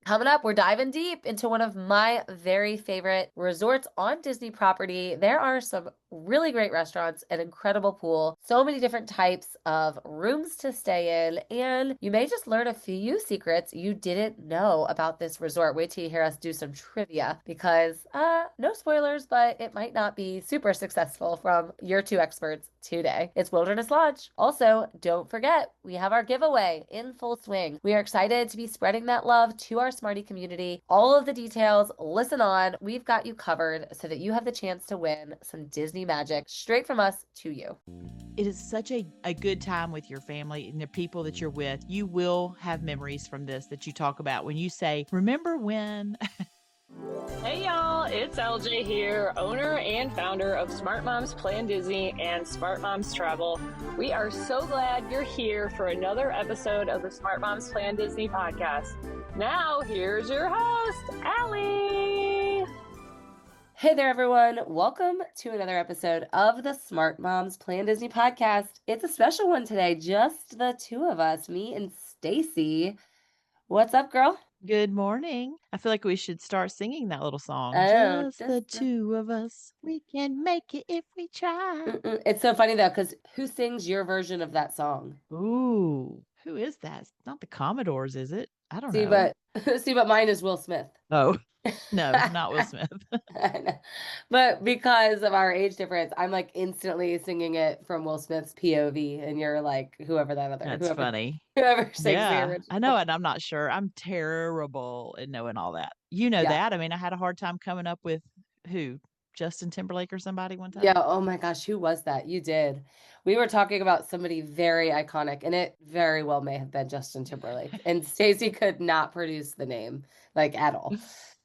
Coming up, we're diving deep into one of my very favorite resorts on Disney property. There are some really great restaurants, an incredible pool, so many different types of rooms to stay in, and you may just learn a few secrets you didn't know about this resort. Wait till you hear us do some trivia because, no spoilers, but it might not be super successful from your two experts today. It's Wilderness Lodge. Also, don't forget, we have our giveaway in full swing. We are excited to be spreading that love to our Smarty community. All of the details, listen on. We've got you covered so that you have the chance to win some Disney magic straight from us to you. It is such a good time with your family and the people that you're with. You will have memories from this that you talk about when you say, remember when? Hey y'all, it's LJ here, owner and founder of Smart Moms Plan Disney and Smart Moms Travel. We are so glad you're here for another episode of the Smart Moms Plan Disney podcast. Now, here's your host, Aly. Hey there, everyone. Welcome to another episode of the Smart Moms Plan Disney podcast. It's a special one today, just the two of us, me and Stacy. What's up, girl? Good morning. I feel like we should start singing that little song. Oh, Just the two of us. We can make it if we try. It's so funny though, because who sings your version of that song? Ooh, who is that? It's not the Commodores, is it? I don't See, know. but mine is Will Smith. Oh, no, not Will Smith. I know. But because of our age difference, I'm like instantly singing it from Will Smith's POV, and you're like That's funny. whoever sings the Yeah, original. I know it. I'm not sure. I'm terrible at knowing all that. You know Yeah. that. I mean, I had a hard time coming up with who? Justin Timberlake or somebody one time? Yeah. Oh my gosh, who was that? You did. We were talking about somebody very iconic, and it very well may have been Justin Timberlake. And Stacey could not produce the name like at all.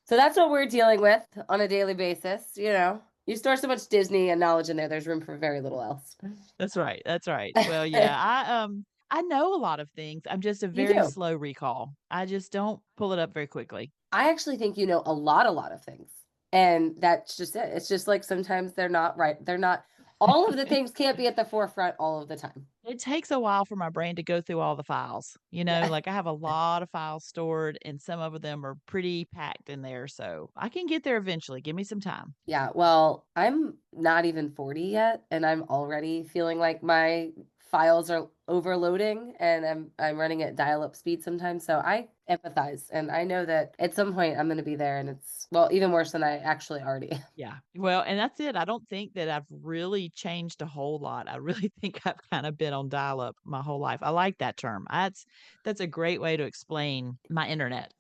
So that's what we're dealing with on a daily basis. You know, you store so much Disney and knowledge in there, there's room for very little else. That's right. That's right. Well, yeah, I know a lot of things. I'm just a You very do. slow recall. I just don't pull it up very quickly. I actually think you know a lot of things. And that's just it. It's just like sometimes they're not right. They're not, all of the things can't be at the forefront all of the time. It takes a while for my brain to go through all the files. Yeah. Like I have a lot of files stored and some of them are pretty packed in there. So I can get there eventually. Give me some time. Yeah. Well, I'm not even 40 yet, and I'm already feeling like my files are overloading and I'm running at dial-up speed sometimes. So I empathize and I know that at some point I'm going to be there, and it's, well, even worse than I actually already am. Yeah. Well, and that's it. I don't think that I've really changed a whole lot. I really think I've kind of been on dial up my whole life. I like that term. That's a great way to explain my internet.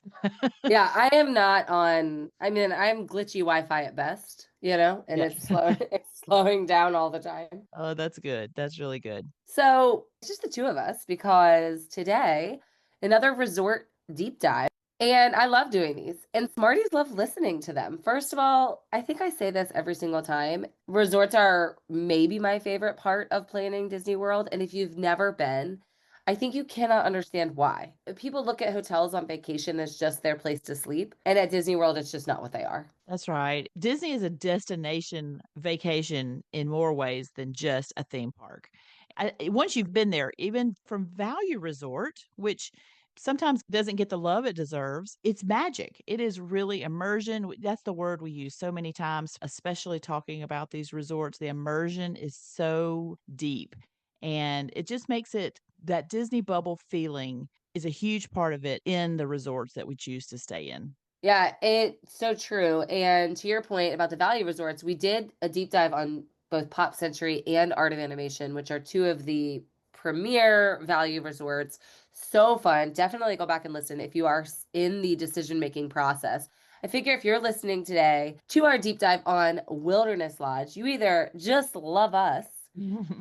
Yeah, I am not on, I mean, I'm glitchy Wi-Fi at best, you know, and Yeah. it's slowing down all the time. Oh, that's good. That's really good. So it's just the two of us because today, another resort deep dive. And I love doing these. And Smarties love listening to them. First of all, I think I say this every single time. Resorts are maybe my favorite part of planning Disney World. And if you've never been, I think you cannot understand why. People look at hotels on vacation as just their place to sleep. And at Disney World, it's just not what they are. That's right. Disney is a destination vacation in more ways than just a theme park. Once you've been there, even from Value Resort, which sometimes doesn't get the love it deserves, it's magic. It is really immersion. That's the word we use so many times, especially talking about these resorts. The immersion is so deep and it just makes it that Disney bubble feeling is a huge part of it in the resorts that we choose to stay in. Yeah, it's so true. And to your point about the value resorts, we did a deep dive on both Pop Century and Art of Animation, which are two of the premier value resorts. So fun. Definitely go back and listen if you are in the decision-making process. I figure if you're listening today to our deep dive on Wilderness Lodge, you either just love us,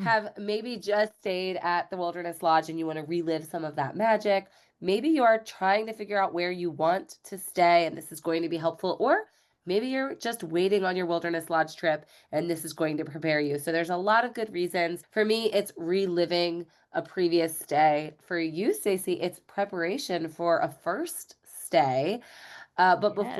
have maybe just stayed at the Wilderness Lodge and you want to relive some of that magic. Maybe you are trying to figure out where you want to stay and this is going to be helpful, or maybe you're just waiting on your Wilderness Lodge trip and this is going to prepare you. So there's a lot of good reasons. For me, it's reliving a previous stay. For you, Stacey, it's preparation for a first stay. But Yes.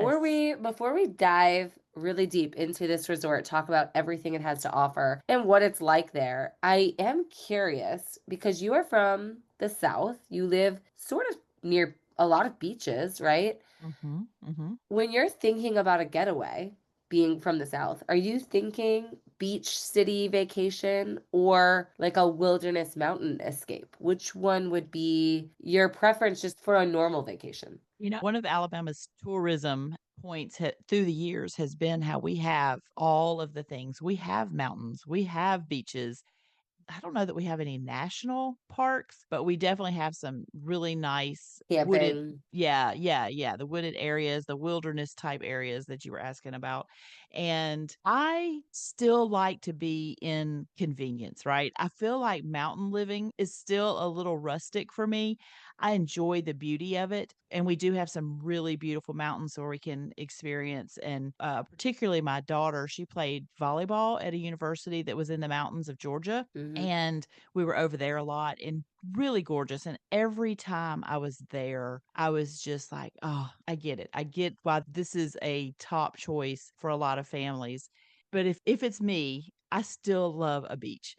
before we dive really deep into this resort, talk about everything it has to offer and what it's like there, I am curious because you are from the South. You live sort of near a lot of beaches, right? Mhm. Mhm. When you're thinking about a getaway, being from the South, are you thinking beach city vacation or like a wilderness mountain escape? Which one would be your preference just for a normal vacation? One of Alabama's tourism points through the years has been how we have all of the things. We have mountains, we have beaches. I don't know that we have any national parks, but we definitely have some really nice wooded. Camping. Yeah, yeah, yeah, the wooded areas, the wilderness type areas that you were asking about. And I still like to be in convenience, right? I feel like mountain living is still a little rustic for me. I enjoy the beauty of it. And we do have some really beautiful mountains where we can experience. And particularly my daughter, she played volleyball at a university that was in the mountains of Georgia, Hmm. and we were over there a lot and really gorgeous. And every time I was there, I was just like, oh, I get it. I get why this is a top choice for a lot of families. But if it's me, I still love a beach.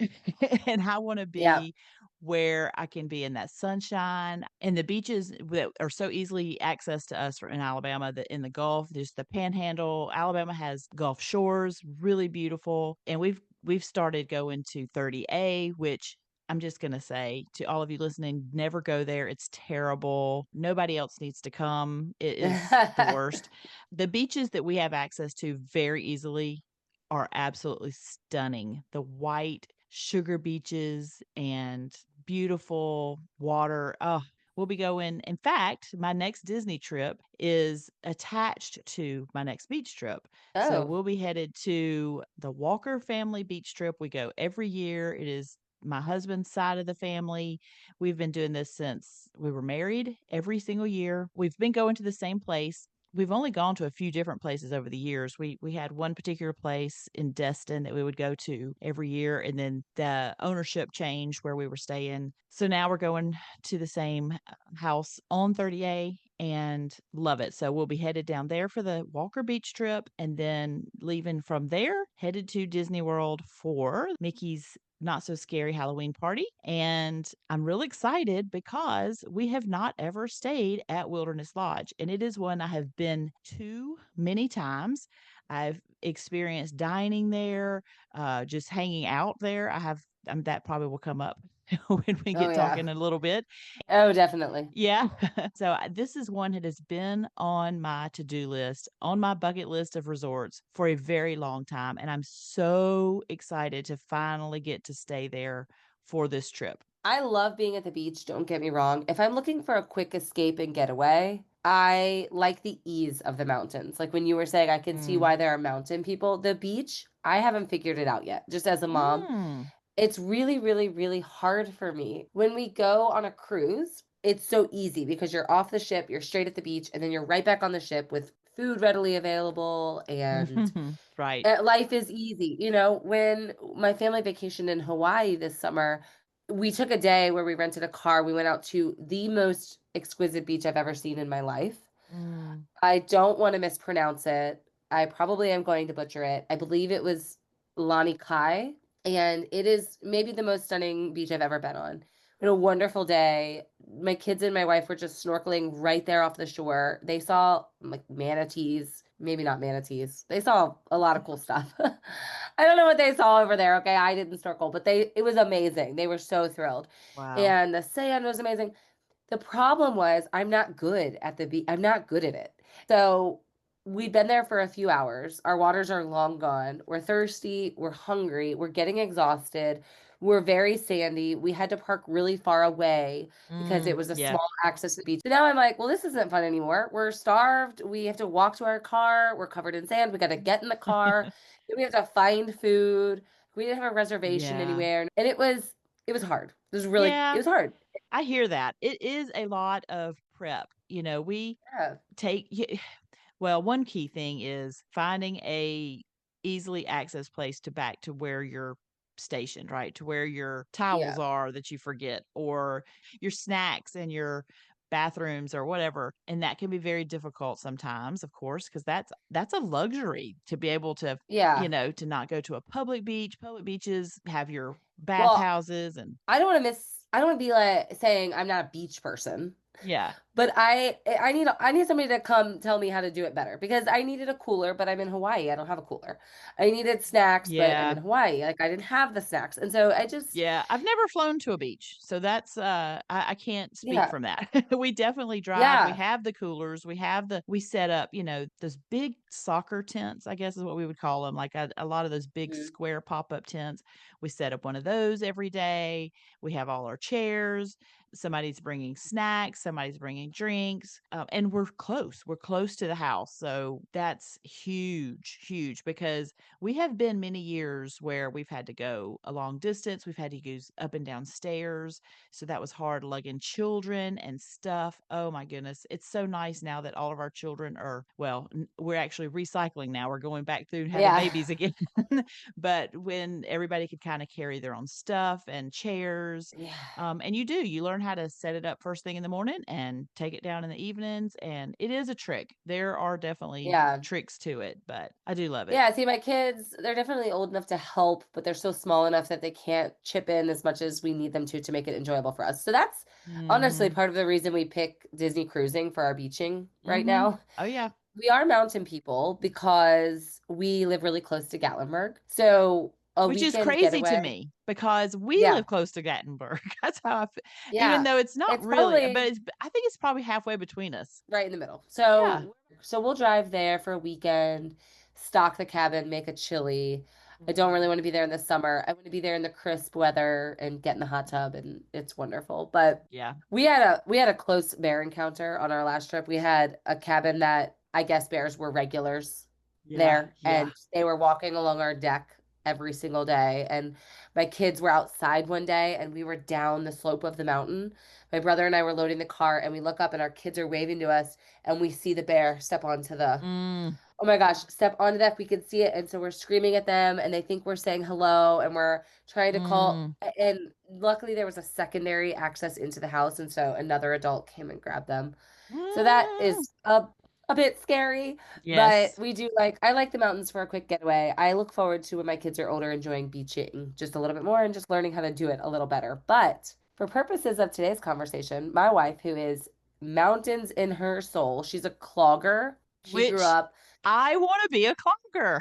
And I want to Yeah. be where I can be in that sunshine and the beaches that are so easily accessed to us in Alabama, that in the Gulf, there's the Panhandle. Alabama has Gulf Shores, really beautiful. And we've started going to 30A, which I'm just going to say to all of you listening, never go there. It's terrible. Nobody else needs to come. It is the worst. The beaches that we have access to very easily are absolutely stunning. The white sugar beaches and beautiful water. Oh, we'll be going. In fact, my next Disney trip is attached to my next beach trip. So Oh, we'll be headed to the Walker family beach trip. We go every year. It is my husband's side of the family. We've been doing this since we were married every single year. We've been going to the same place. We've only gone to a few different places over the years. We had one particular place in Destin that we would go to every year, and then the ownership changed where we were staying. So now we're going to the same house on 30A and love it. So we'll be headed down there for the Walker Beach trip, and then leaving from there, headed to Disney World for Mickey's Not So Scary Halloween Party. And I'm really excited because we have not ever stayed at Wilderness Lodge, and it is one I have been to many times. I've experienced dining there, just hanging out there. That probably will come up when we oh get yeah. talking a little bit. Oh, definitely. Yeah. So this is one that has been on my to-do list, on my bucket list of resorts for a very long time. And I'm so excited to finally get to stay there for this trip. I love being at the beach, don't get me wrong. If I'm looking for a quick escape and getaway, I like the ease of the mountains. Like when you were saying, I can see Mm. why there are mountain people. The beach, I haven't figured it out yet. Just as a mom, Mm. it's really, really, really hard for me. When we go on a cruise, it's so easy because you're off the ship, you're straight at the beach, and then you're right back on the ship with food readily available and Right. life is easy. You know, when my family vacation in Hawaii this summer, we took a day where we rented a car. We went out to the most exquisite beach I've ever seen in my life. Mm. I don't want to mispronounce it. I probably am going to butcher it. I believe it was Lani Kai, and it is maybe the most stunning beach I've ever been on. We had a wonderful day. My kids and my wife were just snorkeling right there off the shore. They saw like manatees, maybe not manatees. They saw a lot of cool stuff. I don't know what they saw over there. Okay, I didn't snorkel, but it was amazing. They were so thrilled. Wow. And the sand was amazing. The problem was I'm not good at the beach. I'm not good at it. So we'd been there for a few hours. Our waters are long gone. We're thirsty. We're hungry. We're getting exhausted. We're very sandy. We had to park really far away because it was a Yeah. small access to the beach. So now I'm like, well, this isn't fun anymore. We're starved. We have to walk to our car. We're covered in sand. We got to get in the car. Then we have to find food. We didn't have a reservation Yeah. anywhere. And it was hard. It Yeah. was hard. I hear that. It is a lot of prep. We Yeah. take well, one key thing is finding a easily access place to back to where you're stationed, right? To where your towels Yeah. are that you forget, or your snacks and your bathrooms or whatever. And that can be very difficult sometimes, of course, because that's a luxury to be able to, Yeah. to not go to a public beach. Public beaches have your Well, bathhouses and I don't want to be like saying I'm not a beach person. yeah. But I need somebody to come tell me how to do it better because I needed a cooler, but I'm in Hawaii. I don't have a cooler. I needed snacks, but I'm Yeah. in Hawaii. Like I didn't have the snacks. And so I just Yeah, I've never flown to a beach, so that's I can't speak yeah. from that. We definitely drive. We Yeah. have the coolers. We set up, those big soccer tents, I guess is what we would call them, like a lot of those big Mhm. square pop-up tents. We set up one of those every day. We have all our chairs. Somebody's bringing snacks, somebody's bringing drinks, and we're close. We're close to the house, so that's huge, huge because we have been many years where we've had to go a long distance. We've had to use up and down stairs. So that was hard lugging children and stuff. Oh my goodness. It's so nice now that all of our children are, well, we're actually recycling now. We're going back through and having Yeah. babies again. But when everybody could kind of carry their own stuff and chairs, Yeah. and you learn how to set it up first thing in the morning and take it down in the evenings. And it is a trick. There are definitely Yeah. tricks to it, but I do love it. Yeah, see, my kids, they're definitely old enough to help, but they're still small enough that they can't chip in as much as we need them to make it enjoyable for us. So that's honestly Mhm. part of the reason we pick Disney cruising for our beaching right Mhm. now. Oh, yeah. We are mountain people because we live really close to Gatlinburg. So a Which is weekend crazy to getaway, me because we yeah, live close to Gatlinburg. That's how I feel. Even yeah, though it's not it's really, but probably I think it's probably halfway between us. right in the middle. Yeah. So we'll drive there for a weekend, stock the cabin, make a chili. I don't really want to be there in the summer. I want to be there in the crisp weather and get in the hot tub and it's wonderful. But Yeah. we had a close bear encounter on our last trip. We had a cabin that I guess bears were regulars Yeah. there Yeah. and they were walking along our deck every single day and my kids were outside one day and we were down the slope of the mountain. My brother and I were loading the car and we look up and our kids are waving to us and we see the bear step onto the Mm, oh my gosh, step onto that. We could see it. And so we're screaming at them and they think we're saying hello and we're trying to call. mm, And luckily there was a secondary access into the house. And so another adult came and grabbed them. So that mm. is a bit scary, but Yes. I like the mountains for a quick getaway. I look forward to when my kids are older enjoying beaching just a little bit more and just learning how to do it a little better. But for purposes of today's conversation, my wife, who is mountains in her soul, she's a clogger. She grew Which up I want to be a clogger.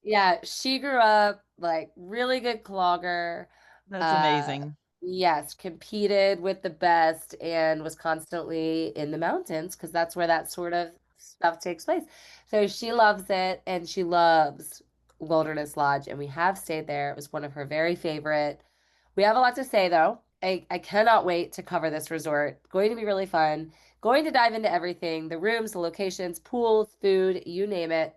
yeah, she grew up like really good clogger. That's Uh, amazing. yes, competed with the best and was constantly in the mountains because that's where that sort of stuff takes place. So she loves it and she loves Wilderness Lodge, and we have stayed there. It was one of her very favorite. We have a lot to say though. I cannot wait to cover this resort. Going to be really fun. Going to dive into everything, the rooms, the locations, pools, food, you name it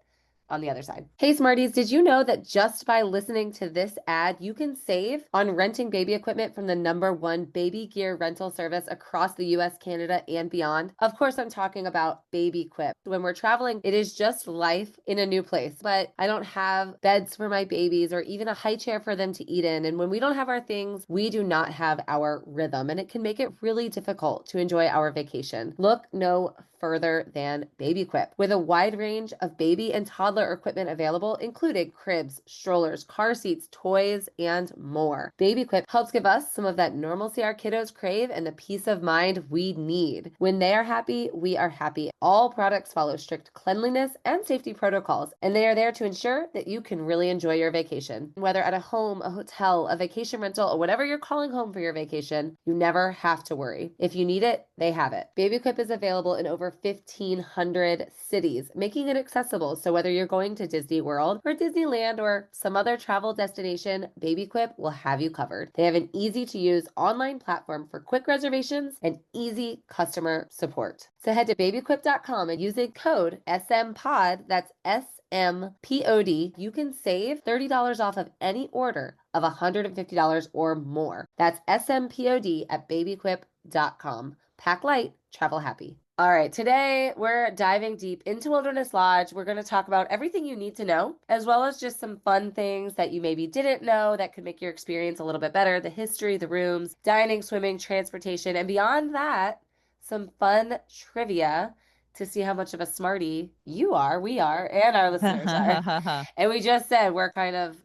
on the other side. Hey Smarties, did you know that just by listening to this ad, you can save on renting baby equipment from the #1 baby gear rental service across the US, Canada, and beyond? Of course, I'm talking about Babyquip. When we're traveling, it is just life in a new place, but I don't have beds for my babies or even a high chair for them to eat in. And when we don't have our things, we do not have our rhythm, and it can make it really difficult to enjoy our vacation. Look no further than Babyquip. With a wide range of baby and toddler equipment available, including cribs, strollers, car seats, toys, and more. Babyquip helps give us some of that normalcy our kiddos crave and the peace of mind we need. When they are happy, we are happy. All products follow strict cleanliness and safety protocols, and they are there to ensure that you can really enjoy your vacation. Whether at a home, a hotel, a vacation rental, or whatever you're calling home for your vacation, you never have to worry. If you need it, they have it. Babyquip is available in over 1,500 cities, making it accessible. So whether you're going to Disney World or Disneyland or some other travel destination, Babyquip will have you covered. They have an easy to use online platform for quick reservations and easy customer support. So head to babyquip.com and use the code SMPOD, that's SMPOD, you can save $30 off of any order of $150 or more. That's SMPOD at babyquip.com. Pack light, travel happy. All right, today we're diving deep into Wilderness Lodge. We're going to talk about everything you need to know, as well as just some fun things that you maybe didn't know that could make your experience a little bit better, the history, the rooms, dining, swimming, transportation, and beyond that, some fun trivia to see how much of a smarty you are, we are, and our listeners are. That And we just said we're kind of,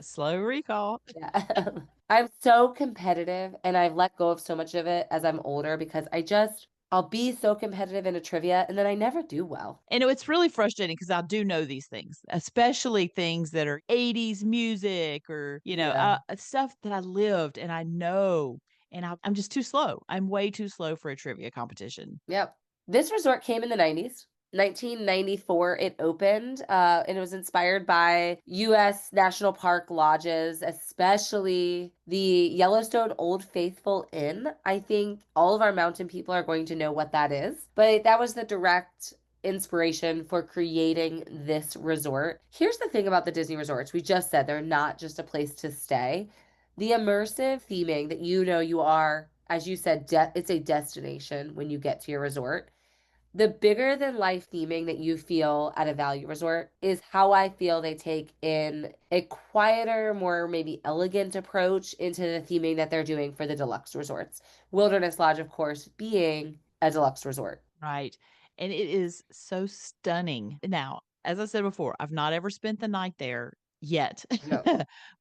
slow recall. yeah. I'm so competitive and I've let go of so much of it as I'm older because I just I'll be so competitive in a trivia and then I never do well. And it's really frustrating because I do know these things, especially things that are 80s music or, Yeah. stuff that I lived and I know, and I'm just too slow. I'm way too slow for a trivia competition. Yep. This resort came in the 90s. 1994 it opened, and it was inspired by U.S. National Park lodges, especially the Yellowstone Old Faithful Inn. I think all of our mountain people are going to know what that is, but that was the direct inspiration for creating this resort. Here's the thing about the Disney resorts. We just said they're not just a place to stay. The immersive theming that you are, as you said, it's a destination when you get to your resort. The bigger than life theming that you feel at a value resort is how I feel they take in a quieter, more maybe elegant approach into the theming that they're doing for the deluxe resorts. Wilderness Lodge, of course, being a deluxe resort. Right. And it is so stunning. Now, as I said before, I've not ever spent the night there yet, No.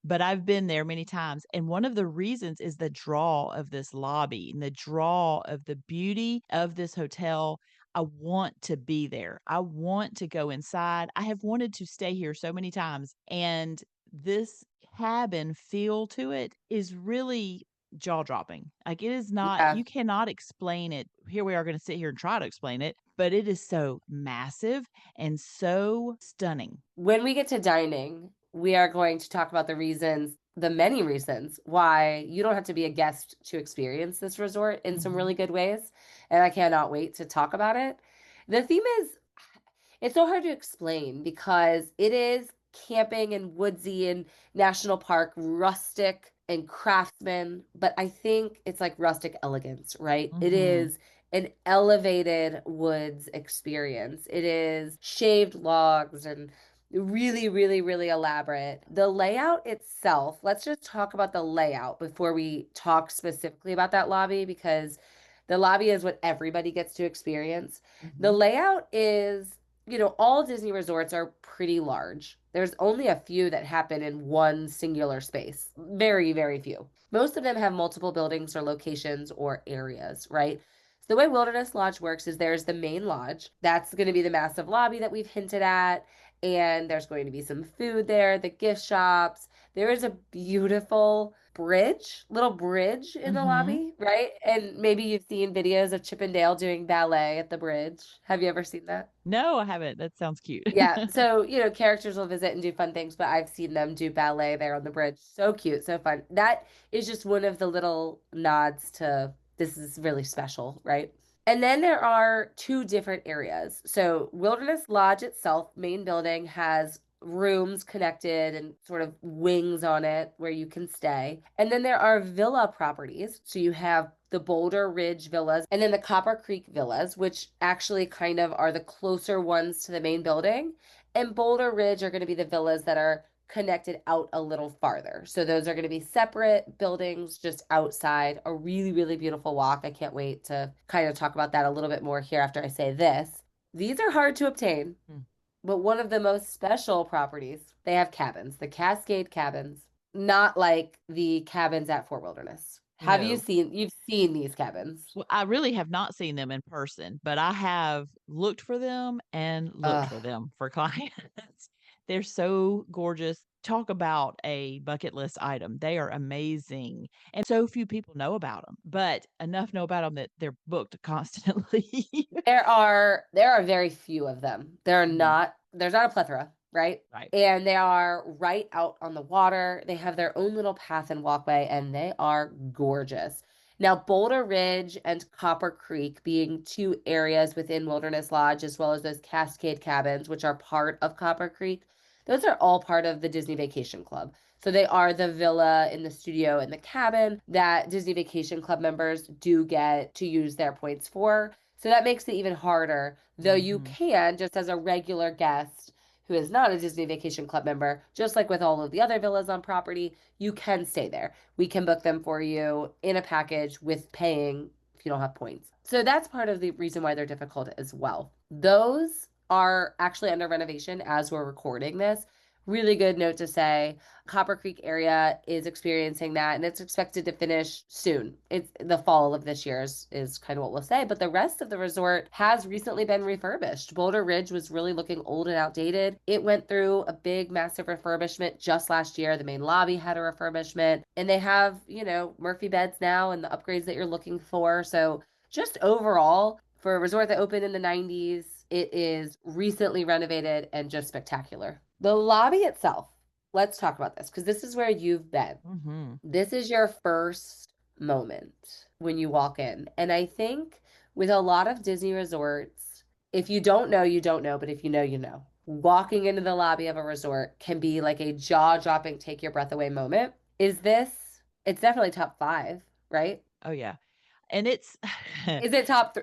but I've been there many times. And one of the reasons is the draw of this lobby and the draw of the beauty of this hotel. I want to be there. I want to go inside. I have wanted to stay here so many times. And this cabin feel to it is really jaw dropping. Like it is not, Yeah. you cannot explain it. Here we are going to sit here and try to explain it, but it is so massive and so stunning. When we get to dining, we are going to talk about the reasons, the many reasons why you don't have to be a guest to experience this resort in some Mhm. really good ways. And I cannot wait to talk about it. The theme is, it's so hard to explain because it is camping and woodsy and national park, rustic and craftsman, but I think it's like rustic elegance, right? It Mhm. is an elevated woods experience. It is shaved logs and really, really, really elaborate. The layout itself, let's just talk about the layout before we talk specifically about that lobby because the lobby is what everybody gets to experience. The Mhm. layout is, all Disney resorts are pretty large. There's only a few that happen in one singular space. Very, very few. Most of them have multiple buildings or locations or areas, right? So the way Wilderness Lodge works is there's the main lodge. That's going to be the massive lobby that we've hinted at. And there's going to be some food there, the gift shops. There is a beautiful little bridge in the Mhm. lobby, right? And maybe you've seen videos of Chip and Dale doing ballet at the bridge. Have you ever seen that? No, I haven't. That sounds cute. Yeah, so characters will visit and do fun things, but I've seen them do ballet there on the bridge. So cute, so fun. That is just one of the little nods to this is really special, right? And then there are two different areas. So Wilderness Lodge itself, main building, has rooms connected and sort of wings on it where you can stay. And then there are villa properties. So you have the Boulder Ridge villas and then the Copper Creek villas, which actually kind of are the closer ones to the main building. And Boulder Ridge are going to be the villas that are connected out a little farther. So those are going to be separate buildings just outside, a really, really beautiful walk. I can't wait to kind of talk about that a little bit more here after I say this. These are hard to obtain, Mm. but one of the most special properties, they have cabins, the Cascade cabins, not like the cabins at Fort Wilderness. No. You've seen these cabins? Well, I really have not seen them in person, but I have looked for them and looked for Ugh. them for clients. They're so gorgeous. Talk about a bucket list item. They are amazing. And so few people know about them, but enough know about them that they're booked constantly. There are very few of them. Mhm. There's not a plethora, right? Right. And they are right out on the water. They have their own little path and walkway, and they are gorgeous. Now, Boulder Ridge and Copper Creek being two areas within Wilderness Lodge, as well as those Cascade cabins, which are part of Copper Creek, those are all part of the Disney Vacation Club. So they are the villa in the studio and the cabin that Disney Vacation Club members do get to use their points for. So that makes it even harder, though you Mhm. can, just as a regular guest who is not a Disney Vacation Club member, just like with all of the other villas on property, you can stay there. We can book them for you in a package with paying if you don't have points. So that's part of the reason why they're difficult as well. Those are actually under renovation as we're recording this. Really good note to say. Copper Creek area is experiencing that, and it's expected to finish soon. It's the fall of this year is kind of what we'll say, but the rest of the resort has recently been refurbished. Boulder Ridge was really looking old and outdated. It went through a big, massive refurbishment just last year. The main lobby had a refurbishment, and they have, Murphy beds now and the upgrades that you're looking for. So just overall, for a resort that opened in the 90s, it is recently renovated and just spectacular. The lobby itself, let's talk about this because this is where you've been. Mm-hmm. This is your first moment when you walk in. And I think with a lot of Disney resorts, if you don't know, you don't know, but if you know, you know. Walking into the lobby of a resort can be like a jaw-dropping, take your breath away moment. It's definitely top 5, right? Oh yeah. And it's Is it top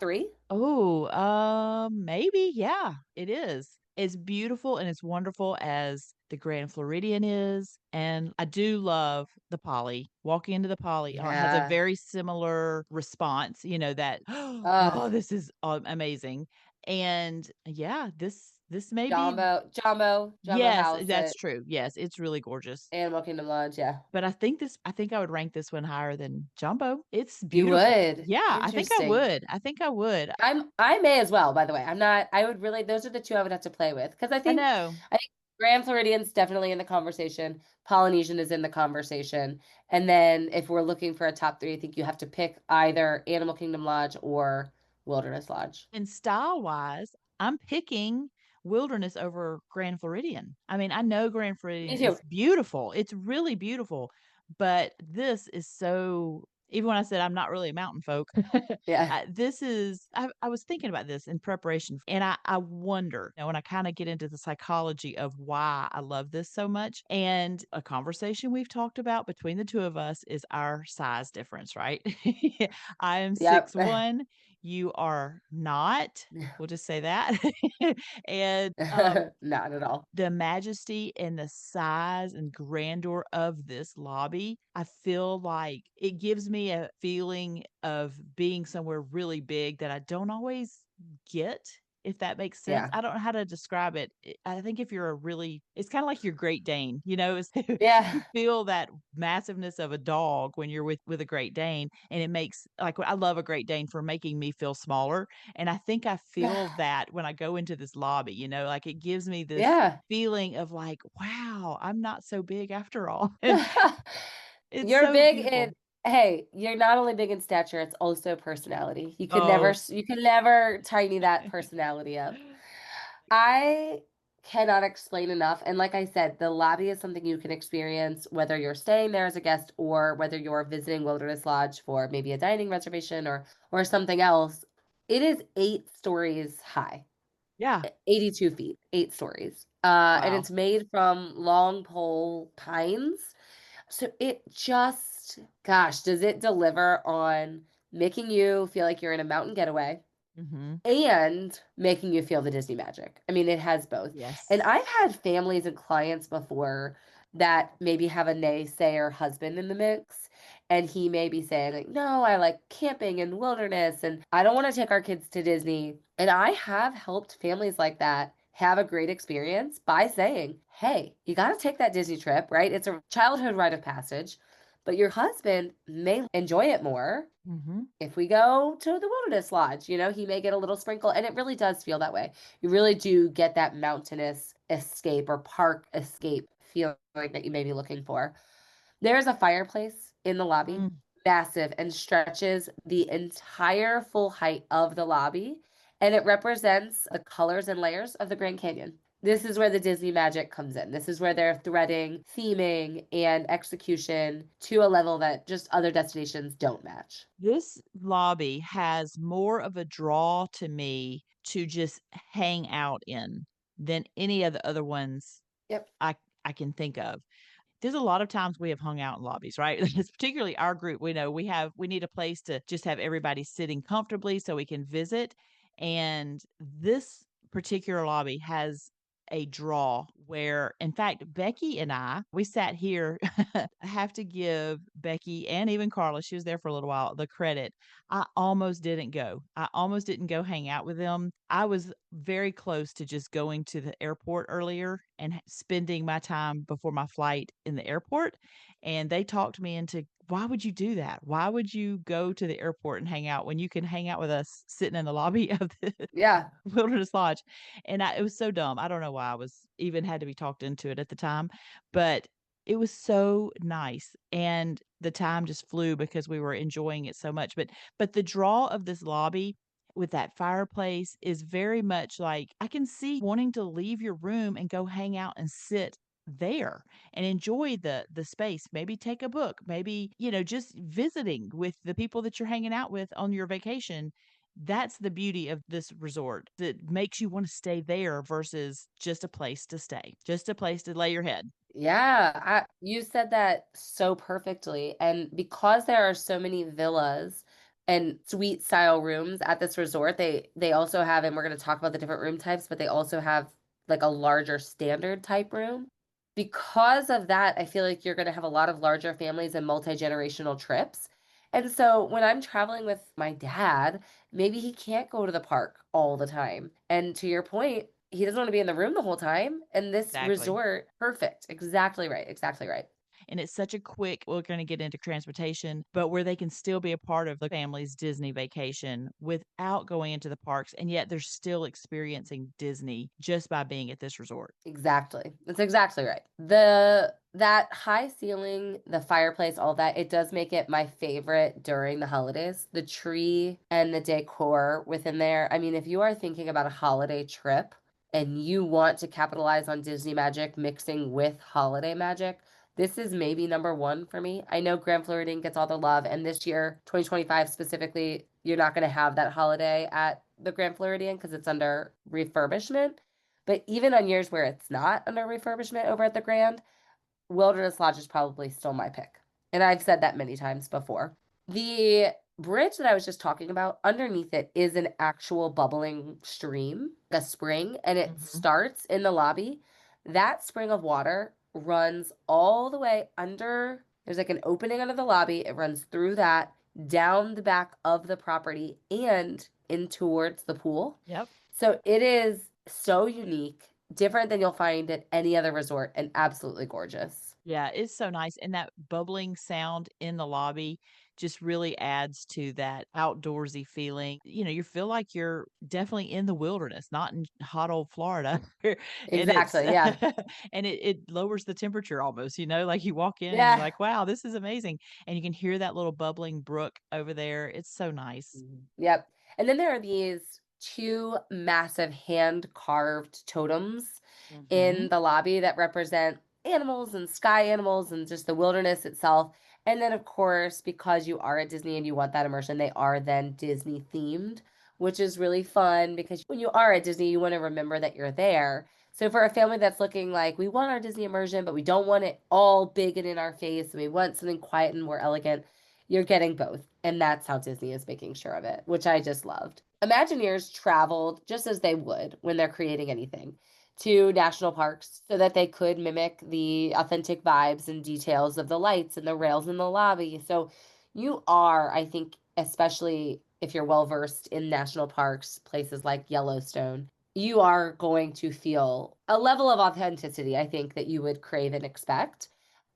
3? oh, maybe, yeah, it is. As beautiful and as wonderful as the Grand Floridian is, and I do love the Poly. Walking into the Poly has a Yeah. very similar response, that, Ugh. "Oh, this is, amazing." And yeah, this may be Jumbo yes, House that's at true. Yes, it's really gorgeous. Animal Kingdom Lodge. Yeah. But I think I would rank this one higher than Jumbo. It's You beautiful. would. Yeah, I think I Interesting. would. I think I would. I may as well, by the way. I'm not I would really those are the two I would have to play with because I know. I think Grand Floridian's definitely in the conversation. Polynesian is in the conversation. And then if we're looking for a top 3, I think you have to pick either Animal Kingdom Lodge or Wilderness Lodge. And style-wise, I'm picking Wilderness over Grand Floridian. I mean, I know Grand Me Floridian too. is beautiful. It's really beautiful, but this is so even when I said I'm not really a mountain folk, Yeah. this is I was thinking about this in preparation, and I wonder, when I kinda get into the psychology of why I love this so much, and a conversation we've talked about between the 2 of us is our size difference, right? I am Yep. 6'1", you are not. We'll just say that. And, Not at all. the majesty and the size and grandeur of this lobby, I feel like it gives me a feeling of being somewhere really big that I don't always get, if that makes sense. Yeah. I don't know how to describe it. I think if you're a really it's kinda like your Great Dane, it's you Yeah. feel that massiveness of a dog when you're with a Great Dane, and it makes like, I love a Great Dane for making me feel smaller, and I think I feel that when I go into this lobby, like, it gives me this Yeah. feeling of like, "Wow, I'm not so big after all." And it's You're so big in beautiful. Hey, you're not only big in stature, it's also personality. Oh. You can never tiny that personality up. I cannot explain enough. And like I said, the lobby is something you can experience whether you're staying there as a guest or whether you're visiting Wilderness Lodge for maybe a dining reservation or something else. It is 8 stories high. Yeah. 82 feet, 8 stories. And Wow. it's made from long pole pines. So it just, gosh, does it deliver on making you feel like you're in a mountain getaway Mhm. and making you feel the Disney magic. I mean, it has both. And Yes. I've had families and clients before that maybe have a naysayer husband in the mix. And he may be saying, like, no, I like camping and wilderness, and I don't want to take our kids to Disney. And I have helped families like that have a great experience by saying, hey, you got to take that Disney trip, right? It's a childhood rite of passage, but your husband may enjoy it more Mhm. if we go to the Wilderness Lodge, he may get a little sprinkle. And it really does feel that way. You really do get that mountainous escape or park escape feeling that you may be looking for. There's a fireplace in the lobby, Mm. massive, and stretches the entire full height of the lobby. And it represents the colors and layers of the Grand Canyon. This is where the Disney magic comes in. This is where they're threading theming and execution to a level that just other destinations don't match. This lobby has more of a draw to me to just hang out in than any of the other ones Yep. I I can think of. There's a lot of times we have hung out in lobbies, right? It's particularly our group. We know we need a place to just have everybody sitting comfortably so we can visit. And this particular lobby has a draw where, in fact, Becky and we sat here. I have to give Becky and even Carla, she was there for a little while, the credit. I almost didn't go. I almost didn't go hang out with them. I was very close to just going to the airport earlier and spending my time before my flight in the airport. And they talked me into, why would you do that? Why would you go to the airport and hang out when you can hang out with us sitting in the lobby of the Yeah. Wilderness Lodge? And it was so dumb. I don't know why I was even had to be talked into it at the time, but it was so nice. And the time just flew because we were enjoying it so much. But the draw of this lobby with that fireplace is very much like I can see wanting to leave your room and go hang out and sit there and enjoy the space, maybe take a book, maybe, just visiting with the people that you're hanging out with on your vacation. That's the beauty of this resort that makes you want to stay there versus just a place to stay, just a place to lay your head. Yeah, you said that so perfectly. And because there are so many villas and suite style rooms at this resort, they also have, and we're going to talk about the different room types, but they also have like a larger standard type room. Because of that, I feel like you're going to have a lot of larger families and multi-generational trips. And so when I'm traveling with my dad, maybe he can't go to the park all the time. And to your point, he doesn't want to be in the room the whole time. And this Exactly. resort, perfect. Exactly right. Exactly right. And it's such a quick, we're going to get into transportation, but where they can still be a part of the family's Disney vacation without going into the parks. And yet they're still experiencing Disney just by being at this resort. Exactly. That's exactly right. That high ceiling, the fireplace, all that, it does make it my favorite during the holidays. The tree and the decor within there. I mean, if you are thinking about a holiday trip and you want to capitalize on Disney magic mixing with holiday magic, this is maybe number one for me. I know Grand Floridian gets all the love, and this year, 2025 specifically, you're not going to have that holiday at the Grand Floridian because it's under refurbishment. But even on years where it's not under refurbishment over at the Grand, Wilderness Lodge is probably still my pick. And I've said that many times before. The bridge that I was just talking about, underneath it is an actual bubbling stream, a spring, and it starts in the lobby. That spring of water runs all the way under, there's like an opening under the lobby. It runs through that, down the back of the property, and in towards the pool. Yep. So it is so unique, different than you'll find at any other resort, and absolutely gorgeous. Yeah, it's so nice. And that bubbling sound in the lobby just really adds to that outdoorsy feeling. You feel like you're definitely in the wilderness, not in hot old Florida. And it's Exactly. Yeah. and it lowers the temperature almost, like you walk in and you're Yeah. like, wow, this is amazing. And you can hear that little bubbling brook over there. It's so nice. Yep. And then there are these two massive hand carved totems in the lobby that represent animals and sky animals and just the wilderness itself. And then, of course, because you are at Disney and you want that immersion, they are then Disney themed, which is really fun because when you are at Disney, you want to remember that you're there. So for a family that's looking like we want our Disney immersion, but we don't want it all big and in our face, and we want something quiet and more elegant, you're getting both. And that's how Disney is making sure of it, which I just loved. Imagineers traveled just as they would when they're creating anything to national parks so that they could mimic the authentic vibes and details of the lights and the rails in the lobby. So you are, I think, especially if you're well versed in national parks, places like Yellowstone, you are going to feel a level of authenticity, I think, that you would crave and expect.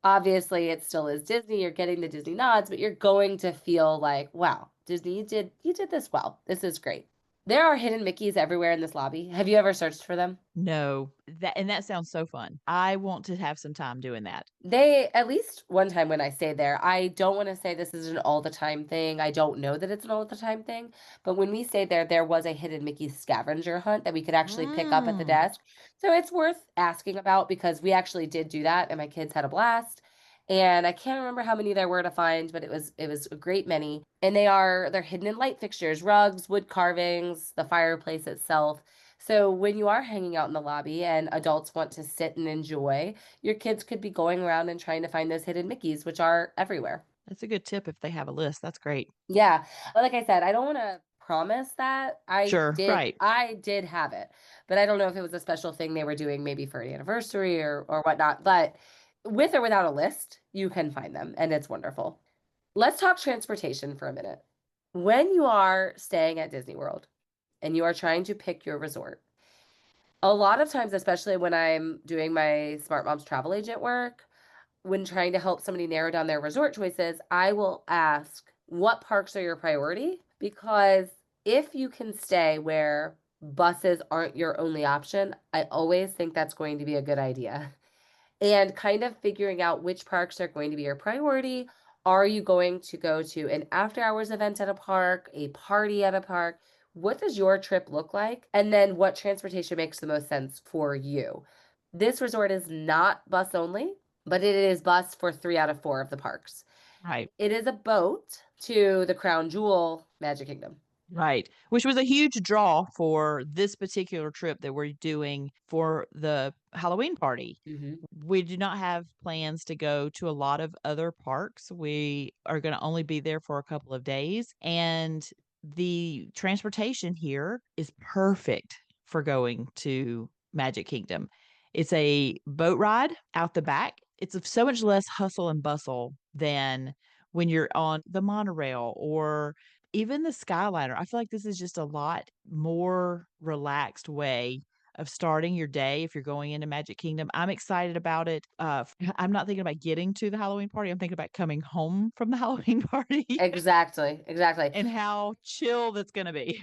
Obviously, it still is Disney. You're getting the Disney nods, but you're going to feel like, wow, Disney, you did this well. This is great. There are hidden Mickeys everywhere in this lobby. Have you ever searched for them? No, that sounds so fun. I want to have some time doing that. They, at least one time when I stayed there, I don't want to say this is an all the time thing. I don't know that it's an all the time thing, but when we stayed there, there was a hidden Mickey scavenger hunt that we could actually pick up at the desk. So it's worth asking about because we actually did do that and my kids had a blast. And I can't remember how many there were to find, but it was a great many. And they're hidden in light fixtures, rugs, wood carvings, the fireplace itself. So when you are hanging out in the lobby and adults want to sit and enjoy, your kids could be going around and trying to find those hidden Mickeys, which are everywhere. That's a good tip if they have a list. That's great. Yeah. But like I said, I don't want to promise that. Sure, right. I did have it, but I don't know if it was a special thing they were doing maybe for an anniversary or whatnot. But with or without a list, you can find them, and it's wonderful. Let's talk transportation for a minute. When you are staying at Disney World and you are trying to pick your resort, a lot of times, especially when I'm doing my Smart Moms travel agent work, when trying to help somebody narrow down their resort choices, I will ask, what parks are your priority? Because if you can stay where buses aren't your only option, I always think that's going to be a good idea. And kind of figuring out which parks are going to be your priority. Are you going to go to an after hours event at a park, a party at a park? What does your trip look like? And then what transportation makes the most sense for you? This resort is not bus only, but it is bus for 3 out of 4 of the parks. Right. It is a boat to the Crown Jewel Magic Kingdom. Right. Which was a huge draw for this particular trip that we're doing for the Halloween party. Mm-hmm. We do not have plans to go to a lot of other parks. We are going to only be there for a couple of days. And the transportation here is perfect for going to Magic Kingdom. It's a boat ride out the back. It's so much less hustle and bustle than when you're on the monorail or even the Skyliner. I feel like this is just a lot more relaxed way of starting your day if you're going into Magic Kingdom. I'm excited about it. I'm not thinking about getting to the Halloween party. I'm thinking about coming home from the Halloween party Exactly, exactly. and how chill that's going to be.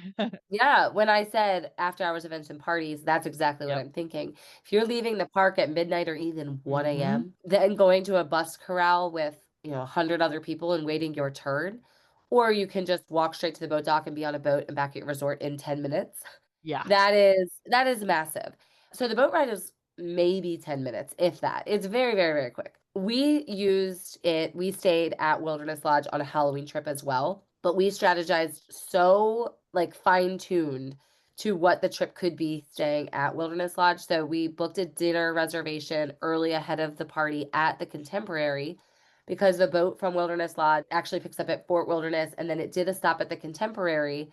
Yeah, when I said after hours events and parties, that's exactly what Yep. I'm thinking. If you're leaving the park at midnight or even 1 Mhm. a.m., then going to a bus corral with, 100 other people and waiting your turn, or you can just walk straight to the boat dock and be on a boat and back at your resort in 10 minutes. Yeah. That is massive. So the boat ride is maybe 10 minutes, if that. It's very, very, very quick. We stayed at Wilderness Lodge on a Halloween trip as well, but we strategized so like fine-tuned to what the trip could be staying at Wilderness Lodge. So we booked a dinner reservation early ahead of the party at the Contemporary because the boat from Wilderness Lodge actually picks up at Fort Wilderness and then it did a stop at the Contemporary.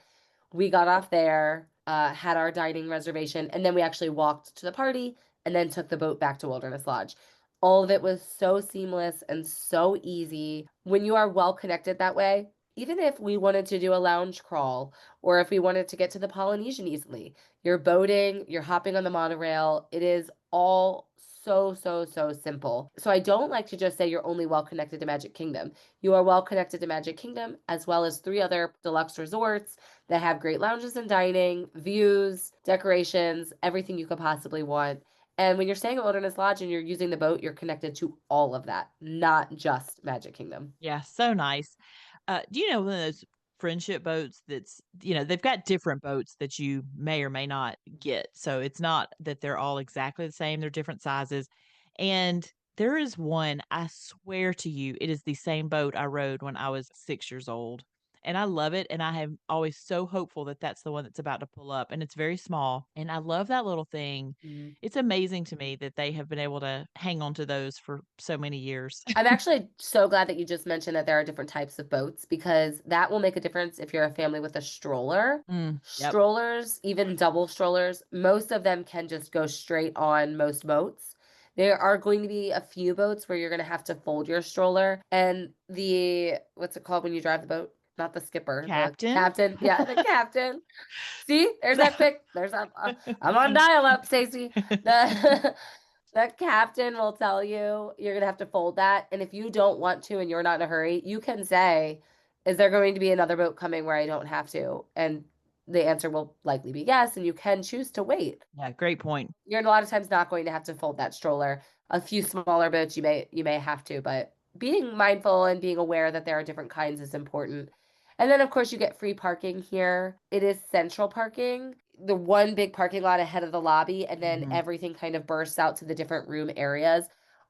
We got off there, had our dining reservation, and then we actually walked to the party and then took the boat back to Wilderness Lodge. All of it was so seamless and so easy. When you are well connected that way, even if we wanted to do a lounge crawl or if we wanted to get to the Polynesian easily, you're boating, you're hopping on the monorail. It is all so, so, so simple. So I don't like to just say you're only well connected to Magic Kingdom. You are well connected to Magic Kingdom as well as 3 other deluxe resorts that have great lounges and dining, views, decorations, everything you could possibly want. And when you're staying at Wilderness Lodge and you're using the boat, you're connected to all of that, not just Magic Kingdom. Yeah, so nice. Do you know one of those friendship boats they've got different boats that you may or may not get. So it's not that they're all exactly the same, they're different sizes. And there is one, I swear to you, it is the same boat I rode when I was 6 years old. And I love it. And I am always so hopeful that that's the one that's about to pull up. And it's very small. And I love that little thing. Mhm. It's amazing to me that they have been able to hang on to those for so many years. I'm actually so glad that you just mentioned that there are different types of boats because that will make a difference if you're a family with a stroller. Yep. Strollers, even double strollers, most of them can just go straight on most boats. There are going to be a few boats where you're going to have to fold your stroller and what's it called when you drive the boat? Not the skipper, the Captain? captain. Yeah, the captain. See, I'm on dial up, Stacy. The the captain will tell you you're gonna have to fold that. And if you don't want to and you're not in a hurry, you can say, is there going to be another boat coming where I don't have to? And the answer will likely be yes, and you can choose to wait. Yeah, great point. You're a lot of times not going to have to fold that stroller. A few smaller boats you may have to, but being mindful and being aware that there are different kinds is important. And then of course you get free parking here. It is central parking, the one big parking lot ahead of the lobby, and then Mhm. everything kind of bursts out to the different room areas.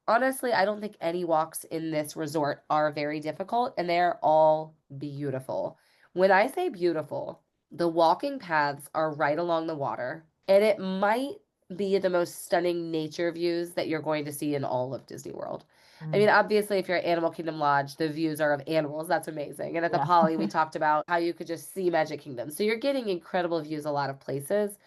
Honestly, I don't think any walks in this resort are very difficult, and they're all beautiful. When I say beautiful, the walking paths are right along the water, and it might be the most stunning nature views that you're going to see in all of Disney World. I mean, obviously, if you're at Animal Kingdom Lodge, the views are of animals. That's amazing. And at the Yeah. Poly, we talked about how you could just see Magic Kingdom. So you're getting incredible views a lot of places.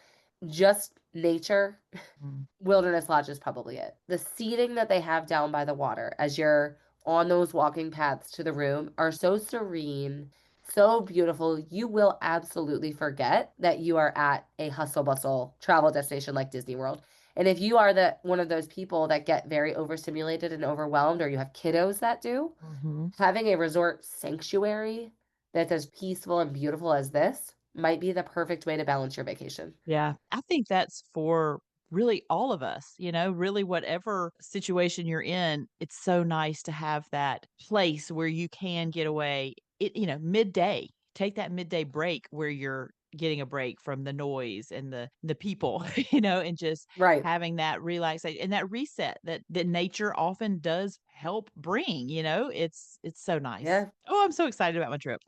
Just nature. Mm. Wilderness Lodge is probably it. The seating that they have down by the water as you're on those walking paths to the room are so serene, so beautiful. You will absolutely forget that you are at a hustle bustle travel destination like Disney World. And if you are the one of those people that get very overstimulated and overwhelmed, or you have kiddos that do, Mm-hmm. having a resort sanctuary that's as peaceful and beautiful as this might be the perfect way to balance your vacation. Yeah, I think that's for really all of us, really whatever situation you're in, it's so nice to have that place where you can get away. Midday. Take that midday break where you're getting a break from the noise and the people, and just Right. having that relaxation and that reset that nature often does help bring, it's so nice. Yeah. Oh, I'm so excited about my trip.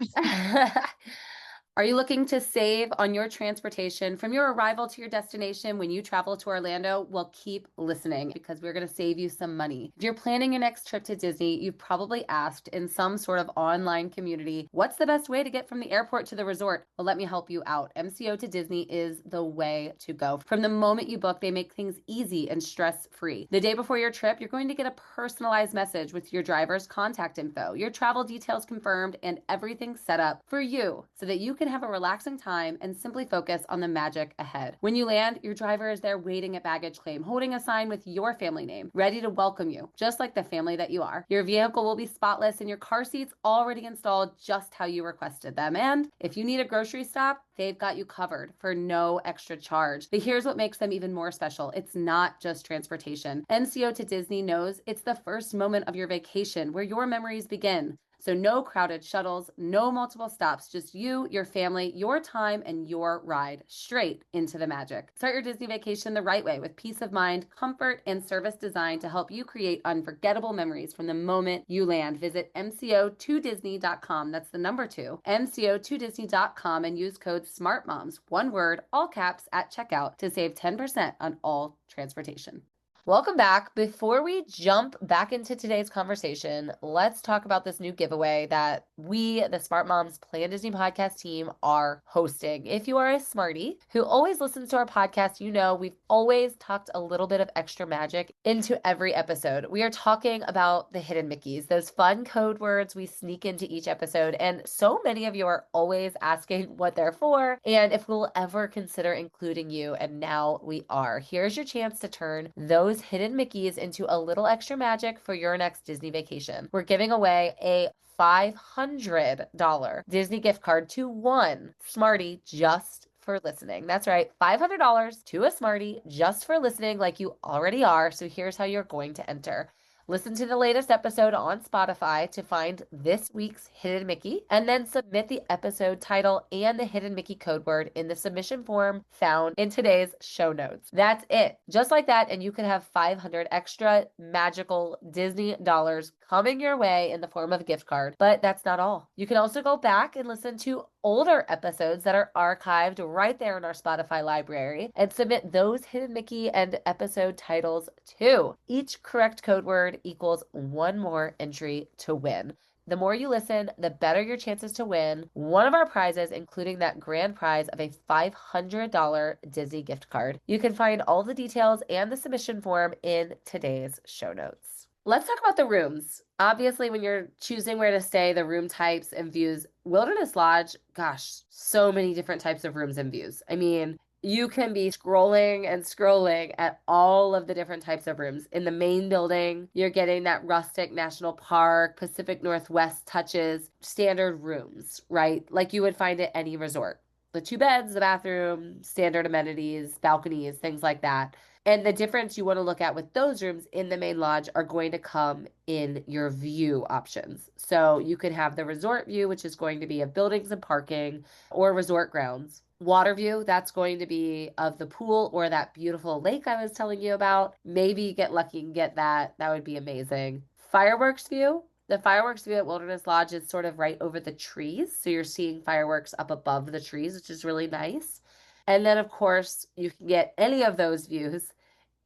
Are you looking to save on your transportation from your arrival to your destination when you travel to Orlando? Well, keep listening because we're going to save you some money. If you're planning your next trip to Disney, you've probably asked in some sort of online community, what's the best way to get from the airport to the resort? Well, let me help you out. MCO to Disney is the way to go. From the moment you book, they make things easy and stress-free. The day before your trip, you're going to get a personalized message with your driver's contact info, your travel details confirmed, and everything set up for you so that you can have a relaxing time and simply focus on the magic ahead. When you land, your driver is there waiting at baggage claim, holding a sign with your family name, ready to welcome you, just like the family that you are. Your vehicle will be spotless and your car seats already installed just how you requested them. And if you need a grocery stop, they've got you covered for no extra charge. But here's what makes them even more special. It's not just transportation. NCO to Disney knows it's the first moment of your vacation where your memories begin. So no crowded shuttles, no multiple stops, just you, your family, your time, and your ride straight into the magic. Start your Disney vacation the right way with peace of mind, comfort, and service designed to help you create unforgettable memories from the moment you land. Visit mco2disney.com. That's the number 2, mco2disney.com, and use code SMARTMOMS, one word, all caps, at checkout to save 10% on all transportation. Welcome back. Before we jump back into today's conversation, let's talk about this new giveaway that we, the Smart Moms Plan Disney podcast team, are hosting. If you are a smarty who always listens to our podcast, you know we've always tucked a little bit of extra magic into every episode. We are talking about the hidden Mickeys, those fun code words we sneak into each episode, and so many of you are always asking what they're for and if we'll ever consider including you, and now we are. Here's your chance to turn those hidden Mickeys into a little extra magic for your next Disney vacation. We're giving away a $500 Disney gift card to one Smarty just for listening. That's right, $500 to a Smarty just for listening like you already are. So here's how you're going to enter. Listen to the latest episode on Spotify to find this week's Hidden Mickey, and then submit the episode title and the Hidden Mickey code word in the submission form found in today's show notes. That's it. Just like that, and you can have 500 extra magical Disney dollars coming your way in the form of a gift card. But that's not all. You can also go back and listen to older episodes that are archived right there in our Spotify library and submit those Hidden Mickey and episode titles too. Each correct code word equals one more entry to win. The more you listen, the better your chances to win one of our prizes, including that grand prize of a $500 Disney gift card. You can find all the details and the submission form in today's show notes. Let's talk about the rooms. Obviously, when you're choosing where to stay, the room types and views, Wilderness Lodge, gosh, so many different types of rooms and views. I mean, you can be scrolling and scrolling at all of the different types of rooms. In the main building, you're getting that rustic national park, Pacific Northwest touches, standard rooms, right? Like you would find at any resort. The 2 beds, the bathroom, standard amenities, balconies, things like that. And the difference you want to look at with those rooms in the main lodge are going to come in your view options. So you could have the resort view, which is going to be of buildings and parking or resort grounds. Water view, that's going to be of the pool or that beautiful lake I was telling you about. Maybe get lucky and get that. That would be amazing. Fireworks view. The fireworks view at Wilderness Lodge is sort of right over the trees. So you're seeing fireworks up above the trees, which is really nice. And then, of course, you can get any of those views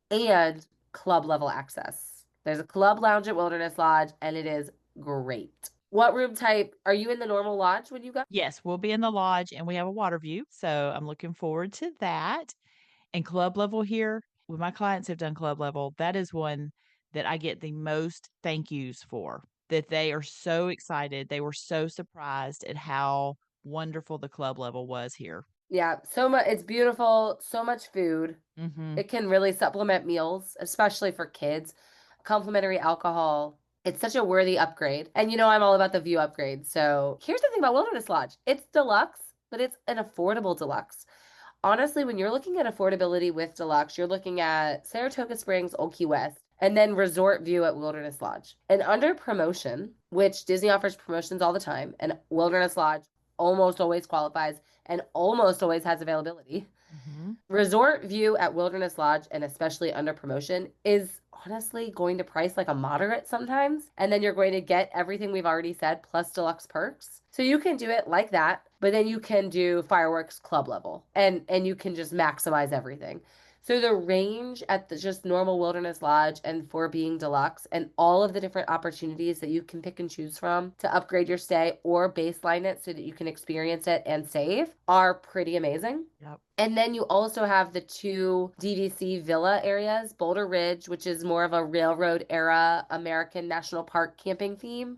and club level access. There's a club lounge at Wilderness Lodge, and it is great. What room type are you in the normal lodge when you go? Yes, we'll be in the lodge and we have a water view. So I'm looking forward to that. And club level here, when my clients have done club level, that is one that I get the most thank yous for. That they are so excited. They were so surprised at how wonderful the club level was here. Yeah, so much. It's beautiful. So much food. Mm-hmm. It can really supplement meals, especially for kids. Complimentary alcohol. It's such a worthy upgrade. And you know, I'm all about the view upgrade. So here's the thing about Wilderness Lodge. It's deluxe, but it's an affordable deluxe. Honestly, when you're looking at affordability with deluxe, you're looking at Saratoga Springs, Old Key West, and then Resort View at Wilderness Lodge. And under promotion, which Disney offers promotions all the time, and Wilderness Lodge almost always qualifies and almost always has availability. Mm-hmm. Resort View at Wilderness Lodge, and especially under promotion, is honestly going to price like a moderate sometimes. And then you're going to get everything we've already said plus deluxe perks. So you can do it like that, but then you can do fireworks club level and you can just maximize everything. So the range at the just normal Wilderness Lodge and for being deluxe and all of the different opportunities that you can pick and choose from to upgrade your stay or baseline it so that you can experience it and save are pretty amazing. Yep. And then you also have the two DVC villa areas, Boulder Ridge, which is more of a railroad era American National Park camping theme.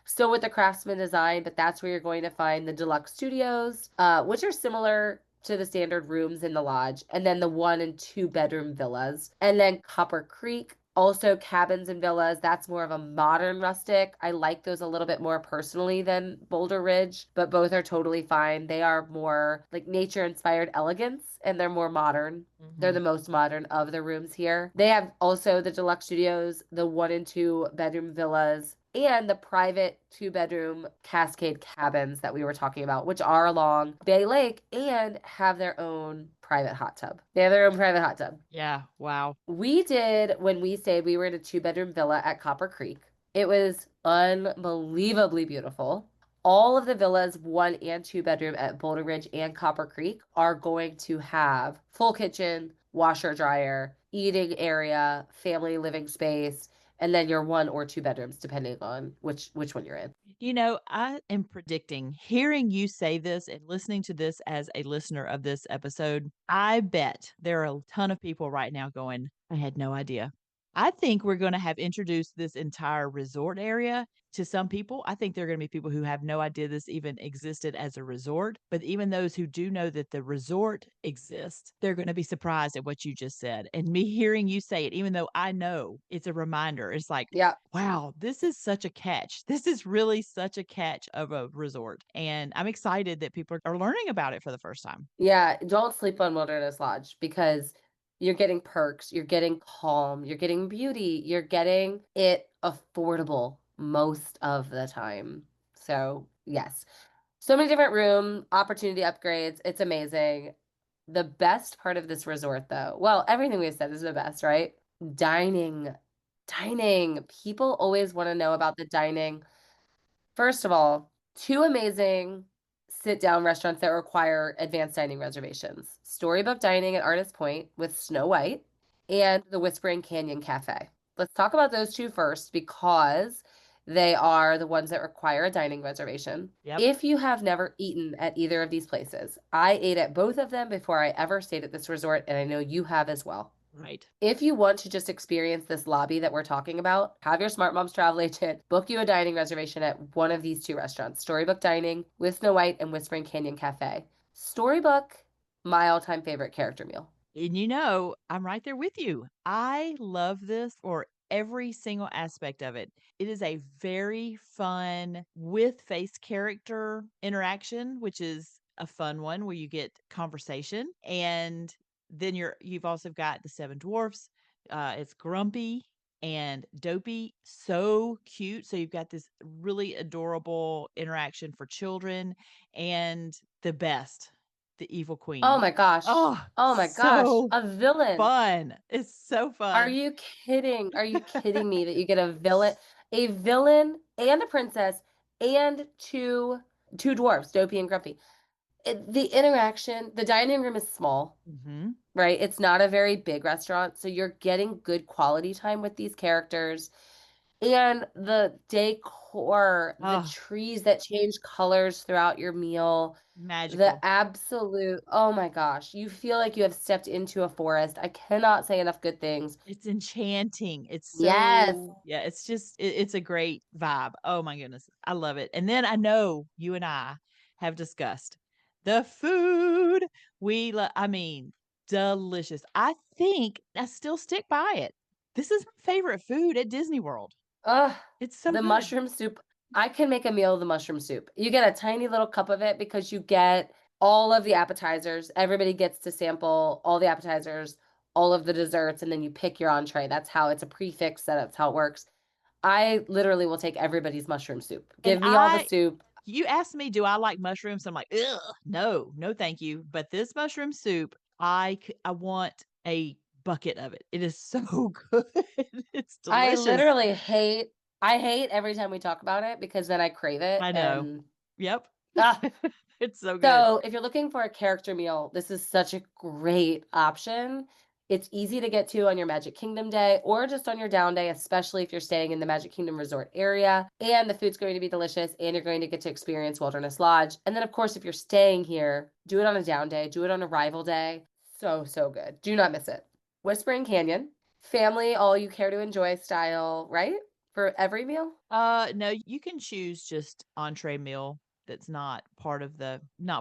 Still with the craftsman design, but that's where you're going to find the deluxe studios, which are similar to the standard rooms in the lodge, and then the 1 and 2 bedroom villas. And then Copper Creek, also cabins and villas. That's more of a modern rustic. I like those a little bit more personally than Boulder Ridge, but both are totally fine. They are more like nature inspired elegance and they're more modern. Mm-hmm. They're the most modern of the rooms here. They have also the deluxe studios, the 1 and 2 bedroom villas, and the private 2 bedroom Cascade cabins that we were talking about, which are along Bay Lake and have their own private hot tub. They have their own private hot tub. Yeah. Wow. We did, when we stayed, we were in a 2 bedroom villa at Copper Creek. It was unbelievably beautiful. All of the villas, 1 and 2 bedroom at Boulder Ridge and Copper Creek, are going to have full kitchen, washer, dryer, eating area, family living space, and then your 1 or 2 bedrooms, depending on which one you're in. You know, I am predicting, hearing you say this and listening to this as a listener of this episode, I bet there are a ton of people right now going, I had no idea. I think we're going to have introduced this entire resort area to some people. I think there are going to be people who have no idea this even existed as a resort. But even those who do know that the resort exists, they're going to be surprised at what you just said. And me hearing you say it, even though I know it's a reminder, it's like, Yeah. wow, this is such a catch. This is really such a catch of a resort. And I'm excited that people are learning about it for the first time. Yeah, don't sleep on Wilderness Lodge because you're getting perks, you're getting calm, you're getting beauty, you're getting it affordable most of the time. So, yes. So many different room opportunity upgrades. It's amazing. The best part of this resort, though, well, everything we've said is the best, right? Dining. Dining. People always want to know about the dining. First of all, two amazing sit down restaurants that require advanced dining reservations: Storybook Dining at Artist Point with Snow White and the Whispering Canyon Cafe. Let's talk about those two first because they are the ones that require a dining reservation. Yep. If you have never eaten at either of these places, I ate at both of them before I ever stayed at this resort, and I know you have as well. Right. If you want to just experience this lobby that we're talking about, have your Smart Moms travel agent book you a dining reservation at one of these two restaurants: Storybook Dining with Snow White and Whispering Canyon Cafe. Storybook, my all-time favorite character meal. And you know, I'm right there with you. I love this for every single aspect of it. It is a very fun with face character interaction, which is a fun one where you get conversation. And then you've also got the Seven Dwarfs. It's Grumpy and Dopey, so cute. So you've got this really adorable interaction for children, and the best, the Evil Queen. Oh my gosh. Oh my gosh. so A villain. fun. It's so fun. Are you kidding? Are you kidding me that you get a villain and a princess and two dwarfs, Dopey and Grumpy? The interaction, the dining room is small. Mhm. right? It's not a very big restaurant, so you're getting good quality time with these characters. And the decor, the Oh, trees that change colors throughout your meal, the magical. absolute, oh my gosh, you feel like you have stepped into a forest. I cannot say enough good things. It's enchanting. It's Yes. so yeah, it's just it's a great vibe. Oh my goodness. I love it. And then I know you and I have discussed the food. I mean, delicious. I think I still stick by it. This is my favorite food at Disney World. Ugh, It's so the good. mushroom soup. I can make a meal of the mushroom soup. You get a tiny little cup of it because you get all of the appetizers. Everybody gets to sample all the appetizers, all of the desserts, and then you pick your entree. That's how it's a prefix that that's how it works. I literally will take everybody's mushroom soup. And Give me all the soup. you asked me, do I like mushrooms? I'm like, ugh, no, no, thank you. But this mushroom soup, I want a bucket of it. It is so good. It's I delicious. literally hate I hate every time we talk about it because then I crave it I know. and Yep. ah. It's so good. So, if you're looking for a character meal, this is such a great option. It's easy to get to on your Magic Kingdom day or just on your down day, especially if you're staying in the Magic Kingdom resort area. And the food's going to be delicious and you're going to get to experience Wilderness Lodge. And then, of course, if you're staying here, do it on a down day, do it on arrival day. So, so good. Do not miss it. Whispering Canyon, family, all you care to enjoy style, right? For every meal? No, you can choose just entree meal that's not part of the You're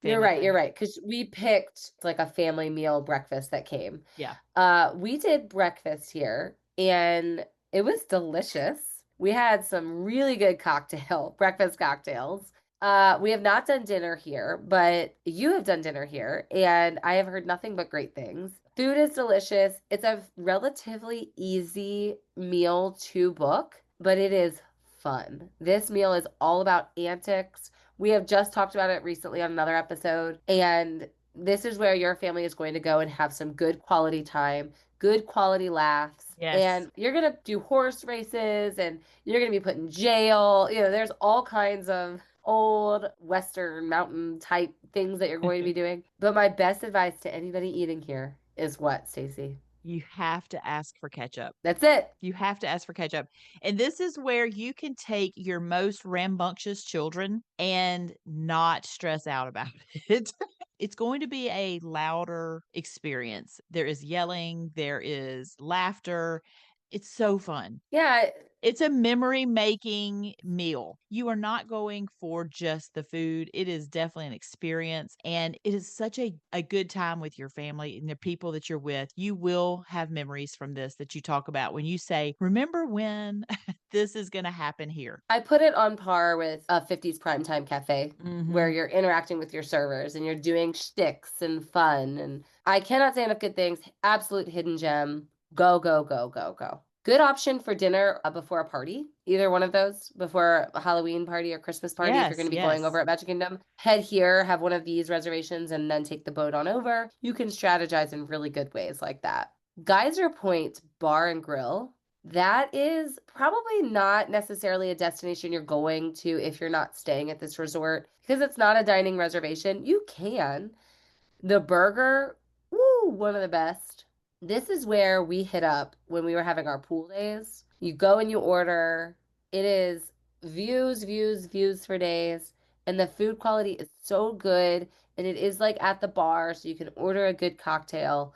family right, you're thing. right. Because we picked like a family meal breakfast that came. Yeah. We did breakfast here and it was delicious. We had some really good breakfast cocktails. We have not done dinner here, but you have done dinner here, and I have heard nothing but great things. Food is delicious. It's a relatively easy meal to book, but it is fun. This meal is all about antics. We have just talked about it recently on another episode, and this is where your family is going to go and have some good quality time, good quality laughs. Yes. And you're going to do horse races and you're going to be put in jail. There's all kinds of old Western mountain type things that you're going to be doing. But my best advice to anybody eating here is what, Stacy? You have to ask for ketchup. That's it. You have to ask for ketchup. And this is where you can take your most rambunctious children and not stress out about it. It's going to be a louder experience. There is yelling, there is laughter. It's so fun. Yeah, It's a memory making meal. You are not going for just the food. It is definitely an experience. And it is such a good time with your family and the people that you're with. You will have memories from this that you talk about when you say, remember when this is going to happen here. I put it on par with a 50s primetime cafe where Mm-hmm. you're interacting with your servers and you're doing shticks and fun. And I cannot say enough good things. Absolute hidden gem. Go, go, go, go, go. Good option for dinner before a party. Either one of those before a Halloween party or Christmas party. If you're going Yes, to be going over yes. at Magic Kingdom, head here, have one of these reservations, and then take the boat on over. You can strategize in really good ways like that. Geyser Point Bar and Grill, that is probably not necessarily a destination you're going to if you're not staying at this resort because it's not a dining reservation. You can. The burger, woo, one of the best. This is where we hit up when we were having our pool days. You go and you order. It is views, views, views for days. And the food quality is so good. And it is like at the bar, so you can order a good cocktail.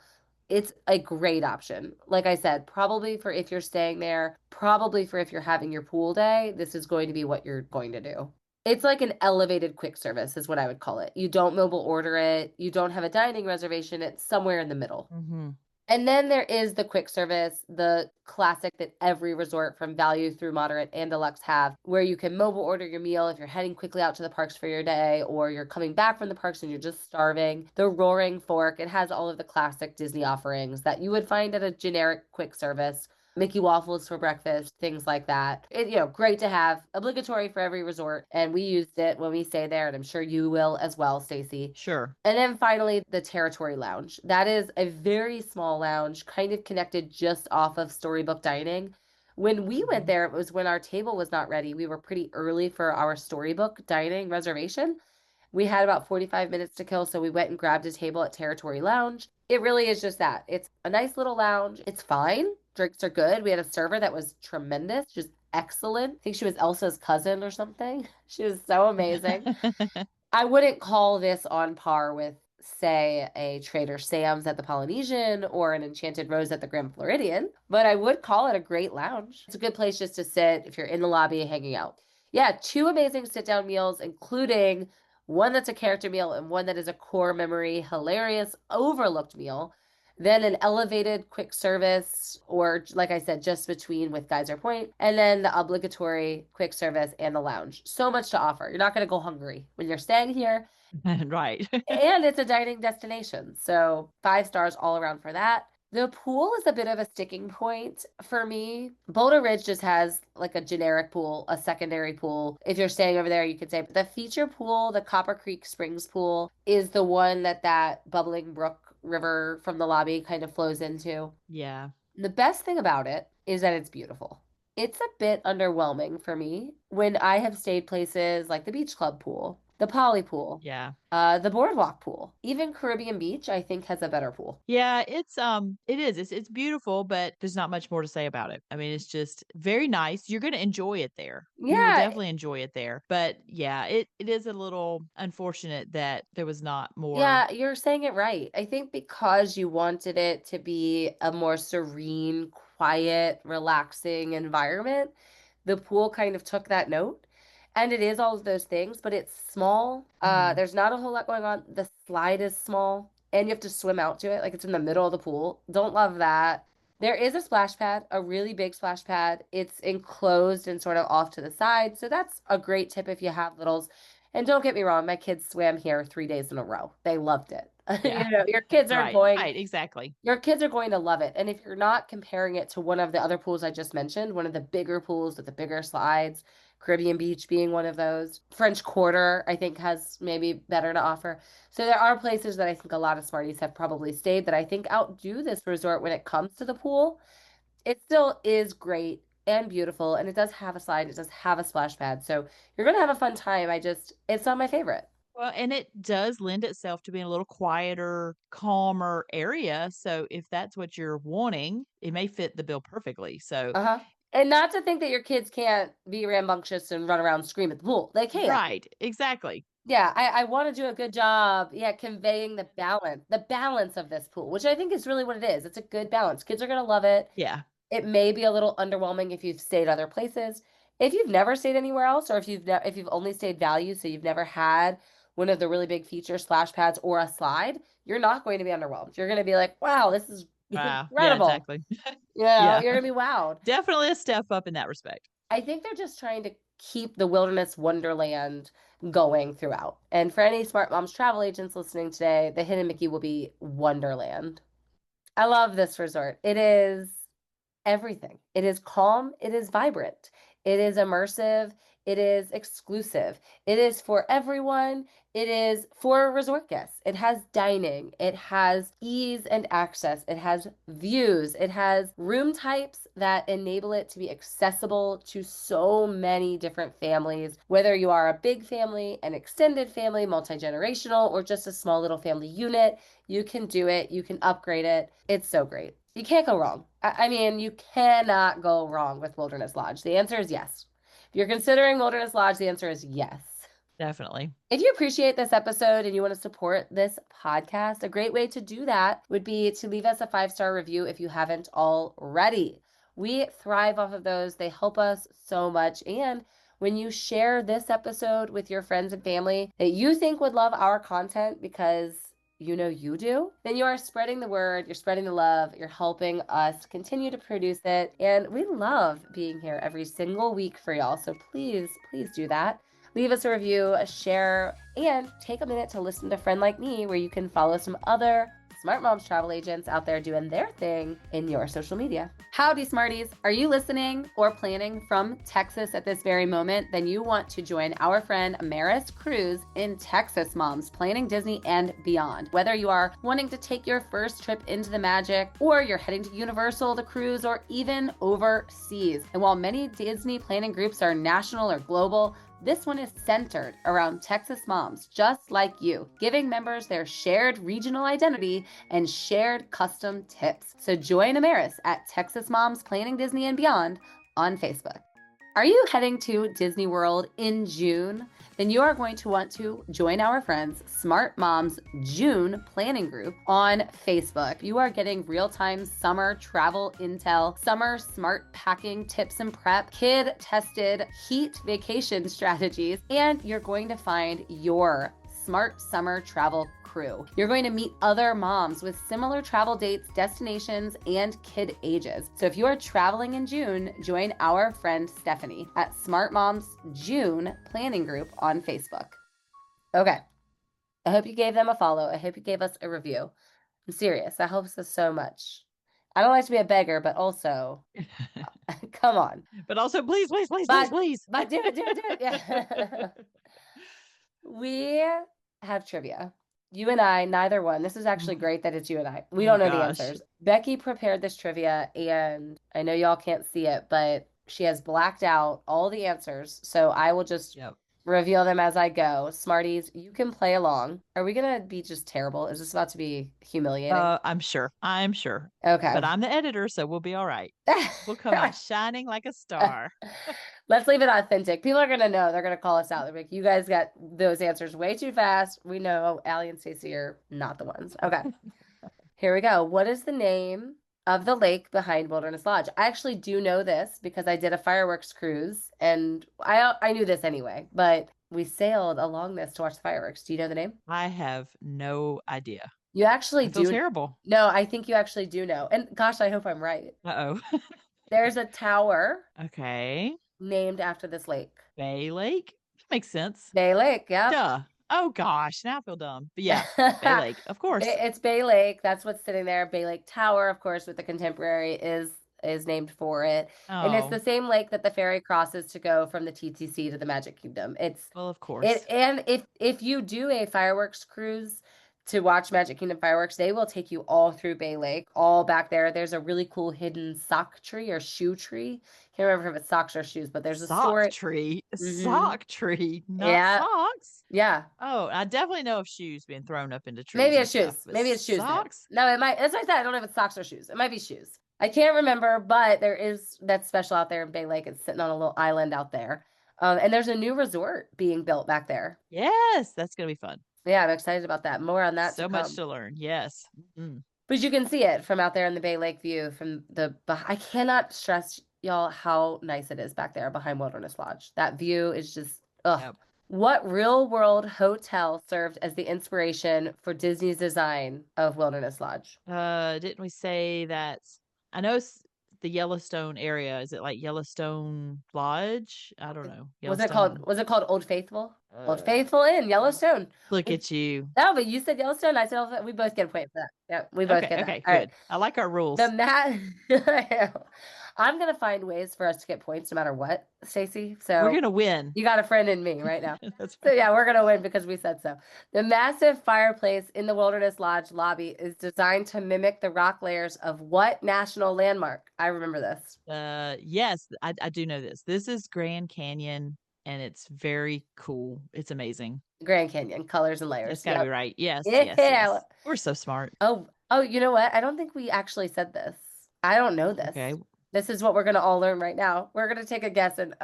It's a great option. Like I said, probably for if you're staying there, probably for if you're having your pool day, this is going to be what you're going to do. It's like an elevated quick service, is what I would call it. You don't mobile order it, you don't have a dining reservation, it's somewhere in the middle. Mm-hmm. And then there is the quick service, the classic that every resort from value through moderate and deluxe have, where you can mobile order your meal if you're heading quickly out to the parks for your day or you're coming back from the parks and you're just starving. The Roaring Fork, it has all of the classic Disney offerings that you would find at a generic quick service. Mickey waffles for breakfast, things like that. Great to have, obligatory for every resort, and we used it when we stay there, and I'm sure you will as well, Stacy. Sure. And then finally, the Territory Lounge. That is a very small lounge, kind of connected just off of Storybook Dining. When we went Mm-hmm. there, it was when our table was not ready. We were pretty early for our Storybook Dining reservation. We had about 45 minutes to kill, so we went and grabbed a table at Territory Lounge. It really is just that. It's a nice little lounge. It's fine. Drinks are good. We had a server that was tremendous, just excellent. I think she was Elsa's cousin or something. She was so amazing. I wouldn't call this on par with, say, a Trader Sam's at the Polynesian or an Enchanted Rose at the Grand Floridian, but I would call it a great lounge. It's a good place just to sit if you're in the lobby hanging out. Yeah, 2 amazing sit-down meals, including one that's a character meal and one that is a core memory, hilarious, overlooked meal. Then an elevated quick service, or like I said, just between with Geyser Point, and then the obligatory quick service and the lounge. So much to offer. You're not going to go hungry when you're staying here. Right. And it's a dining destination. So 5 stars all around for that. The pool is a bit of a sticking point for me. Boulder Ridge just has like a generic pool, a secondary pool. If you're staying over there, you could say the feature pool, the Copper Creek Springs pool, is the one that bubbling brook river from the lobby kind of flows into. Yeah. The best thing about it is that it's beautiful. It's a bit underwhelming for me when I have stayed places like the Beach Club pool, the Poly pool, Yeah. the Boardwalk pool, even Caribbean Beach, I think has a better pool. Yeah, it is. It's beautiful, but there's not much more to say about it. I mean, it's just very nice. You're going to enjoy it there. You will Yeah, definitely enjoy it there. But yeah, it is a little unfortunate that there was not more. yeah, you're saying it right. I think because you wanted it to be a more serene, quiet, relaxing environment, the pool kind of took that note. And it is all of those things, but it's small. Mhm. There's not a whole lot going on. The slide is small, and you have to swim out to it. Like it's in the middle of the pool. Don't love that. There is a splash pad, a really big splash pad. It's enclosed and sort of off to the side. So that's a great tip if you have littles. And don't get me wrong, my kids swam here 3 days in a row. They loved it. Yeah. Your kids are Right, exactly. your kids are going to love it. And if you're not comparing it to one of the other pools I just mentioned, one of the bigger pools with the bigger slides, Caribbean Beach being one of those, French Quarter, I think has maybe better to offer. So there are places that I think a lot of Smarties have probably stayed that I think outdo this resort when it comes to the pool. It still is great and beautiful, and it does have a slide, it does have a splash pad. So you're going to have a fun time. It's not my favorite. Well, and it does lend itself to being a little quieter, calmer area. So if that's what you're wanting, it may fit the bill perfectly. So, Uh-huh. And not to think that your kids can't be rambunctious and run around and scream at the pool. They can. right, exactly. Yeah, I want to do a good job, yeah, conveying the balance of this pool, which I think is really what it is. It's a good balance. Kids are going to love it. Yeah. It may be a little underwhelming if you've stayed other places. If you've never stayed anywhere else, or if you've only stayed value, so you've never had one of the really big feature splash pads or a slide, you're not going to be underwhelmed. You're going to be like, wow, this is Wow. Yeah, incredible. exactly. Yeah, Yeah. you're going to be wowed. Definitely a step up in that respect. I think they're just trying to keep the wilderness wonderland going throughout. And for any Smart Moms travel agents listening today, the Hidden Mickey will be Wonderland. I love this resort. It is everything. It is calm, it is vibrant, it is immersive, it is exclusive, it is for everyone, it is for resort guests. It has dining, it has ease and access, it has views, it has room types that enable it to be accessible to so many different families, whether you are a big family, an extended family, multi-generational, or just a small little family unit. You can do it, you can upgrade it. It's so great. You can't go wrong. I mean, you cannot go wrong with Wilderness Lodge. The answer is yes. If you're considering Wilderness Lodge, the answer is yes. Definitely. If you appreciate this episode and you want to support this podcast, a great way to do that would be to leave us a 5-star review if you haven't already. We thrive off of those. They help us so much. And when you share this episode with your friends and family that you think would love our content because you know you do, then you are spreading the word, you're spreading the love, you're helping us continue to produce it. And we love being here every single week for y'all. So please, please do that. Leave us a review, a share, and take a minute to listen to Friend Like Me, where you can follow some other Smart Moms travel agents out there doing their thing in your social media. Howdy, Smarties. Are you listening or planning from Texas at this very moment? Then you want to join our friend Amaris Cruz in Texas Moms, planning Disney and beyond. Whether you are wanting to take your first trip into the magic, or you're heading to Universal to cruise, or even overseas. And while many Disney planning groups are national or global, This one is centered around Texas moms just like you, giving members their shared regional identity and shared custom tips. So join Amaris at Texas Moms Planning Disney and Beyond on Facebook. Are you heading to Disney World in June? Then you are going to want to join our friends Smart Moms June Planning Group on Facebook. You are getting real-time summer travel intel, summer smart packing tips and prep, kid-tested heat vacation strategies, and you're going to find your smart summer travel crew. You're going to meet other moms with similar travel dates, destinations, and kid ages. So if you are traveling in June, join our friend Stephanie at Smart Moms June Planning Group on Facebook. Okay. I hope you gave them a follow. I hope you gave us a review. I'm serious. That helps us so much. I don't like to be a beggar, but also, come on. But also, please. But do it. Yeah. We have trivia. You and I, neither one. This is actually great that it's you and I. We don't know the answers. Becky prepared this trivia, and I know y'all can't see it, but she has blacked out all the answers. So I will just reveal them as I go. Smarties, you can play along. Are we going to be just terrible? Is this about to be humiliating? I'm sure. Okay. But I'm the editor, so we'll be all right. We'll come out shining like a star. Let's leave it authentic. People are going to know. They're going to call us out. They're like, you guys got those answers way too fast. We know Aly and Stacy are not the ones. Okay. Here we go. What is the name of the lake behind Wilderness Lodge? I actually do know this because I did a fireworks cruise, and I knew this anyway, but we sailed along this to watch the fireworks. Do you know the name? I have no idea. You actually do. Terrible. No, I think you actually do know. And gosh, I hope I'm right. Uh-oh. There's a tower. Okay. Named after this lake. Bay Lake? Makes sense. Bay Lake, yeah. Duh. Oh gosh, now I feel dumb. But yeah, Bay Lake, of course. It's Bay Lake. That's what's sitting there. Bay Lake Tower, of course, with the Contemporary is named for it. Oh. And it's the same lake that the ferry crosses to go from the TTC to the Magic Kingdom. Well, of course. And if you do a fireworks cruise to watch Magic Kingdom fireworks, they will take you all through Bay Lake, all back there. There's a really cool hidden sock tree or shoe tree. Can't remember if it's socks or shoes, but there's a sock tree. Mm-hmm. Sock tree, not socks. Yeah. Oh, I definitely know of shoes being thrown up into trees. Maybe it's shoes. Maybe it's shoes. Socks? No, it might. That's like that. I don't know if it's socks or shoes. It might be shoes. I can't remember, but there is that's special out there in Bay Lake. It's sitting on a little island out there. And there's a new resort being built back there. Yes, that's gonna be fun. Yeah, I'm excited about that. More on that. So much to learn. Yes. Mm-hmm. But you can see it from out there in the Bay Lake view from I cannot stress y'all how nice it is back there behind Wilderness Lodge. That view is just, ugh. Yep. What real world hotel served as the inspiration for Disney's design of Wilderness Lodge? Didn't we say that? I know it's the Yellowstone area. Is it like Yellowstone Lodge? I don't know. Was it called Old Faithful? Old Faithful Inn, Yellowstone. Look at you. No, but you said Yellowstone. I said we both get a point for that. Yeah, we both get that. Okay, all good. Right. I like our rules. I'm gonna find ways for us to get points no matter what, Stacy. So we're gonna win. You got a friend in me right now. That's right. So yeah, we're gonna win because we said so. The massive fireplace in the Wilderness Lodge lobby is designed to mimic the rock layers of what national landmark? I remember this. Yes, I do know this. This is Grand Canyon, and it's very cool. It's amazing. Grand Canyon, colors and layers. It's gotta be right. Yes, yeah. Yes. We're so smart. Oh, you know what? I don't think we actually said this. I don't know this. Okay. This is what we're going to all learn right now. We're going to take a guess and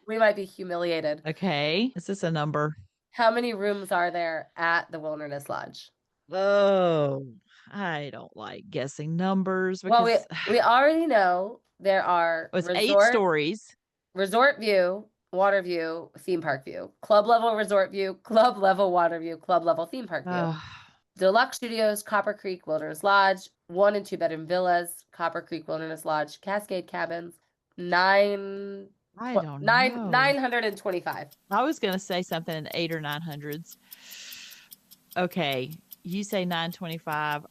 we might be humiliated. Okay. Is this a number? How many rooms are there at the Wilderness Lodge? Oh, I don't like guessing numbers. Because... Well, we already know there are it's 8 stories. Resort view, water view, theme park view, club level resort view, club level water view, club level theme park view. Deluxe Studios, Copper Creek Wilderness Lodge, 1 and 2 bedroom villas, Copper Creek Wilderness Lodge, Cascade Cabins, 925. I was gonna say something in 800 or 900s. Okay, you say 925.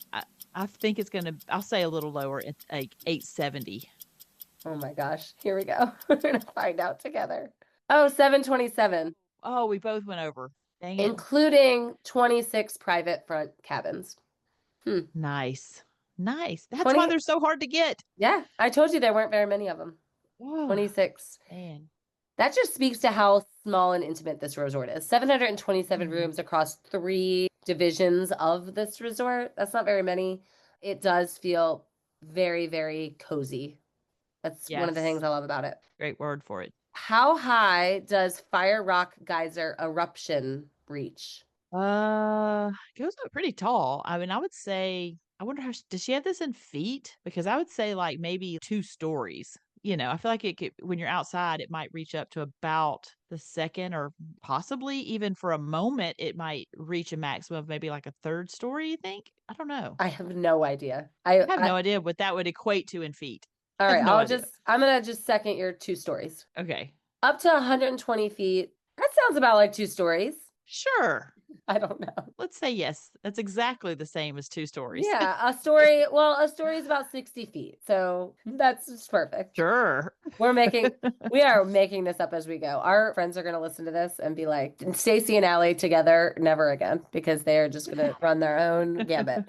I think it's gonna. I'll say a little lower. It's like 870. Oh my gosh! Here we go. We're gonna find out together. Oh, 727. Oh, we both went over. Dang it. Including 26 private front cabins. Nice. That's why they're so hard to get. Yeah, I told you there weren't very many of them. Whoa. 26. Man. That just speaks to how small and intimate this resort is. 727 Mhm. rooms across 3 divisions of this resort. That's not very many. It does feel very, very cozy. That's one of the things Yes. I love about it. Great word for it. How high does Fire Rock Geyser eruption reach? Goes up pretty tall. I mean, I would say, I wonder does she have this in feet? Because I would say like maybe 2 stories. I feel like it could, when you're outside, it might reach up to about the second, or possibly even for a moment, it might reach a maximum of maybe like a third story, you think? I don't know. I have no idea. I have no idea what that would equate to in feet. All I have right, no idea. I'm gonna just second your 2 stories. Okay. Up to 120 feet. That sounds about like 2 stories. Sure. I don't know. Let's say yes. That's exactly the same as 2 stories. Yeah, a story is about 60 feet. So that's just perfect. Sure. We are making this up as we go. Our friends are going to listen to this and be like, Stacy and Aly together, never again, because they are just going to run their own gambit.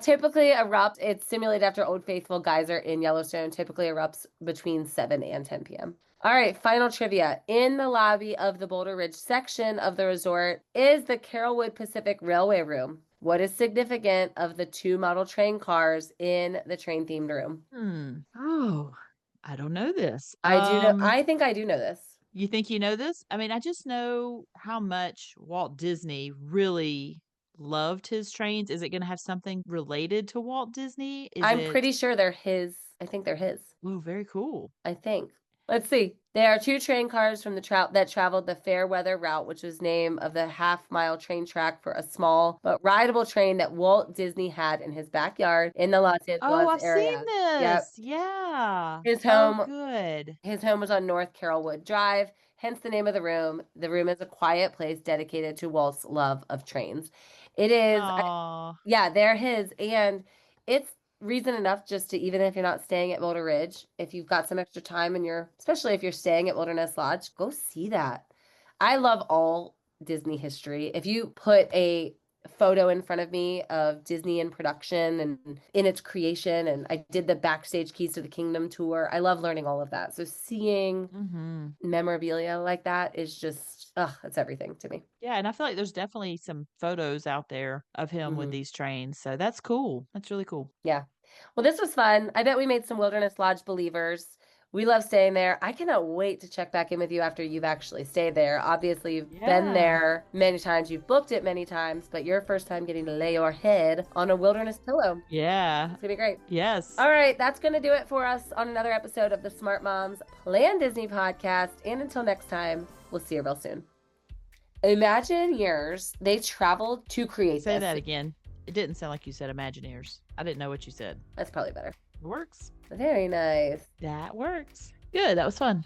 Typically it's simulated after Old Faithful Geyser in Yellowstone, typically erupts between 7 and 10 p.m. All right, final trivia. In the lobby of the Boulder Ridge section of the resort is the Carrollwood Pacific Railway Room. What is significant of the 2 model train cars in the train-themed room? Oh, I don't know this. I think I do know this. You think you know this? I mean, I just know how much Walt Disney really loved his trains. Is it going to have something related to Walt Disney? I'm pretty sure they're his. I think they're his. Oh, very cool. I think. Let's see. There are 2 train cars from that traveled the Fairweather route, which was name of the half-mile train track for a small but rideable train that Walt Disney had in his backyard in the Los Oh, Angeles I've area. seen this. Yep. Yeah. His Oh, home good. His home was on North Carrollwood Drive, hence the name of the room. The room is a quiet place dedicated to Walt's love of trains. It is, Aw. yeah, they're his, and it's reason enough just to, even if you're not staying at Boulder Ridge, if you've got some extra time and especially if you're staying at Wilderness Lodge, go see that. I love all Disney history. If you put a photo in front of me of Disney in production and in its creation, and I did the backstage Keys to the Kingdom tour. I love learning all of that. So seeing memorabilia like that is just, it's everything to me. Yeah, and I feel like there's definitely some photos out there of him with these trains. So that's cool. That's really cool. Yeah. Well, this was fun. I bet we made some Wilderness Lodge believers. We love staying there. I cannot wait to check back in with you after you've actually stayed there. Obviously, you've been there many times. You've booked it many times, but your first time getting to lay your head on a wilderness pillow. Yeah. It's going to be great. Yes. All right. That's going to do it for us on another episode of the Smart Moms Plan Disney podcast. And until next time, we'll see you real soon. Imagineers, they traveled to create Say this. that again. It didn't sound like you said Imagineers. I didn't know what you said. That's probably better. It works. Very nice. That works. Good. That was fun.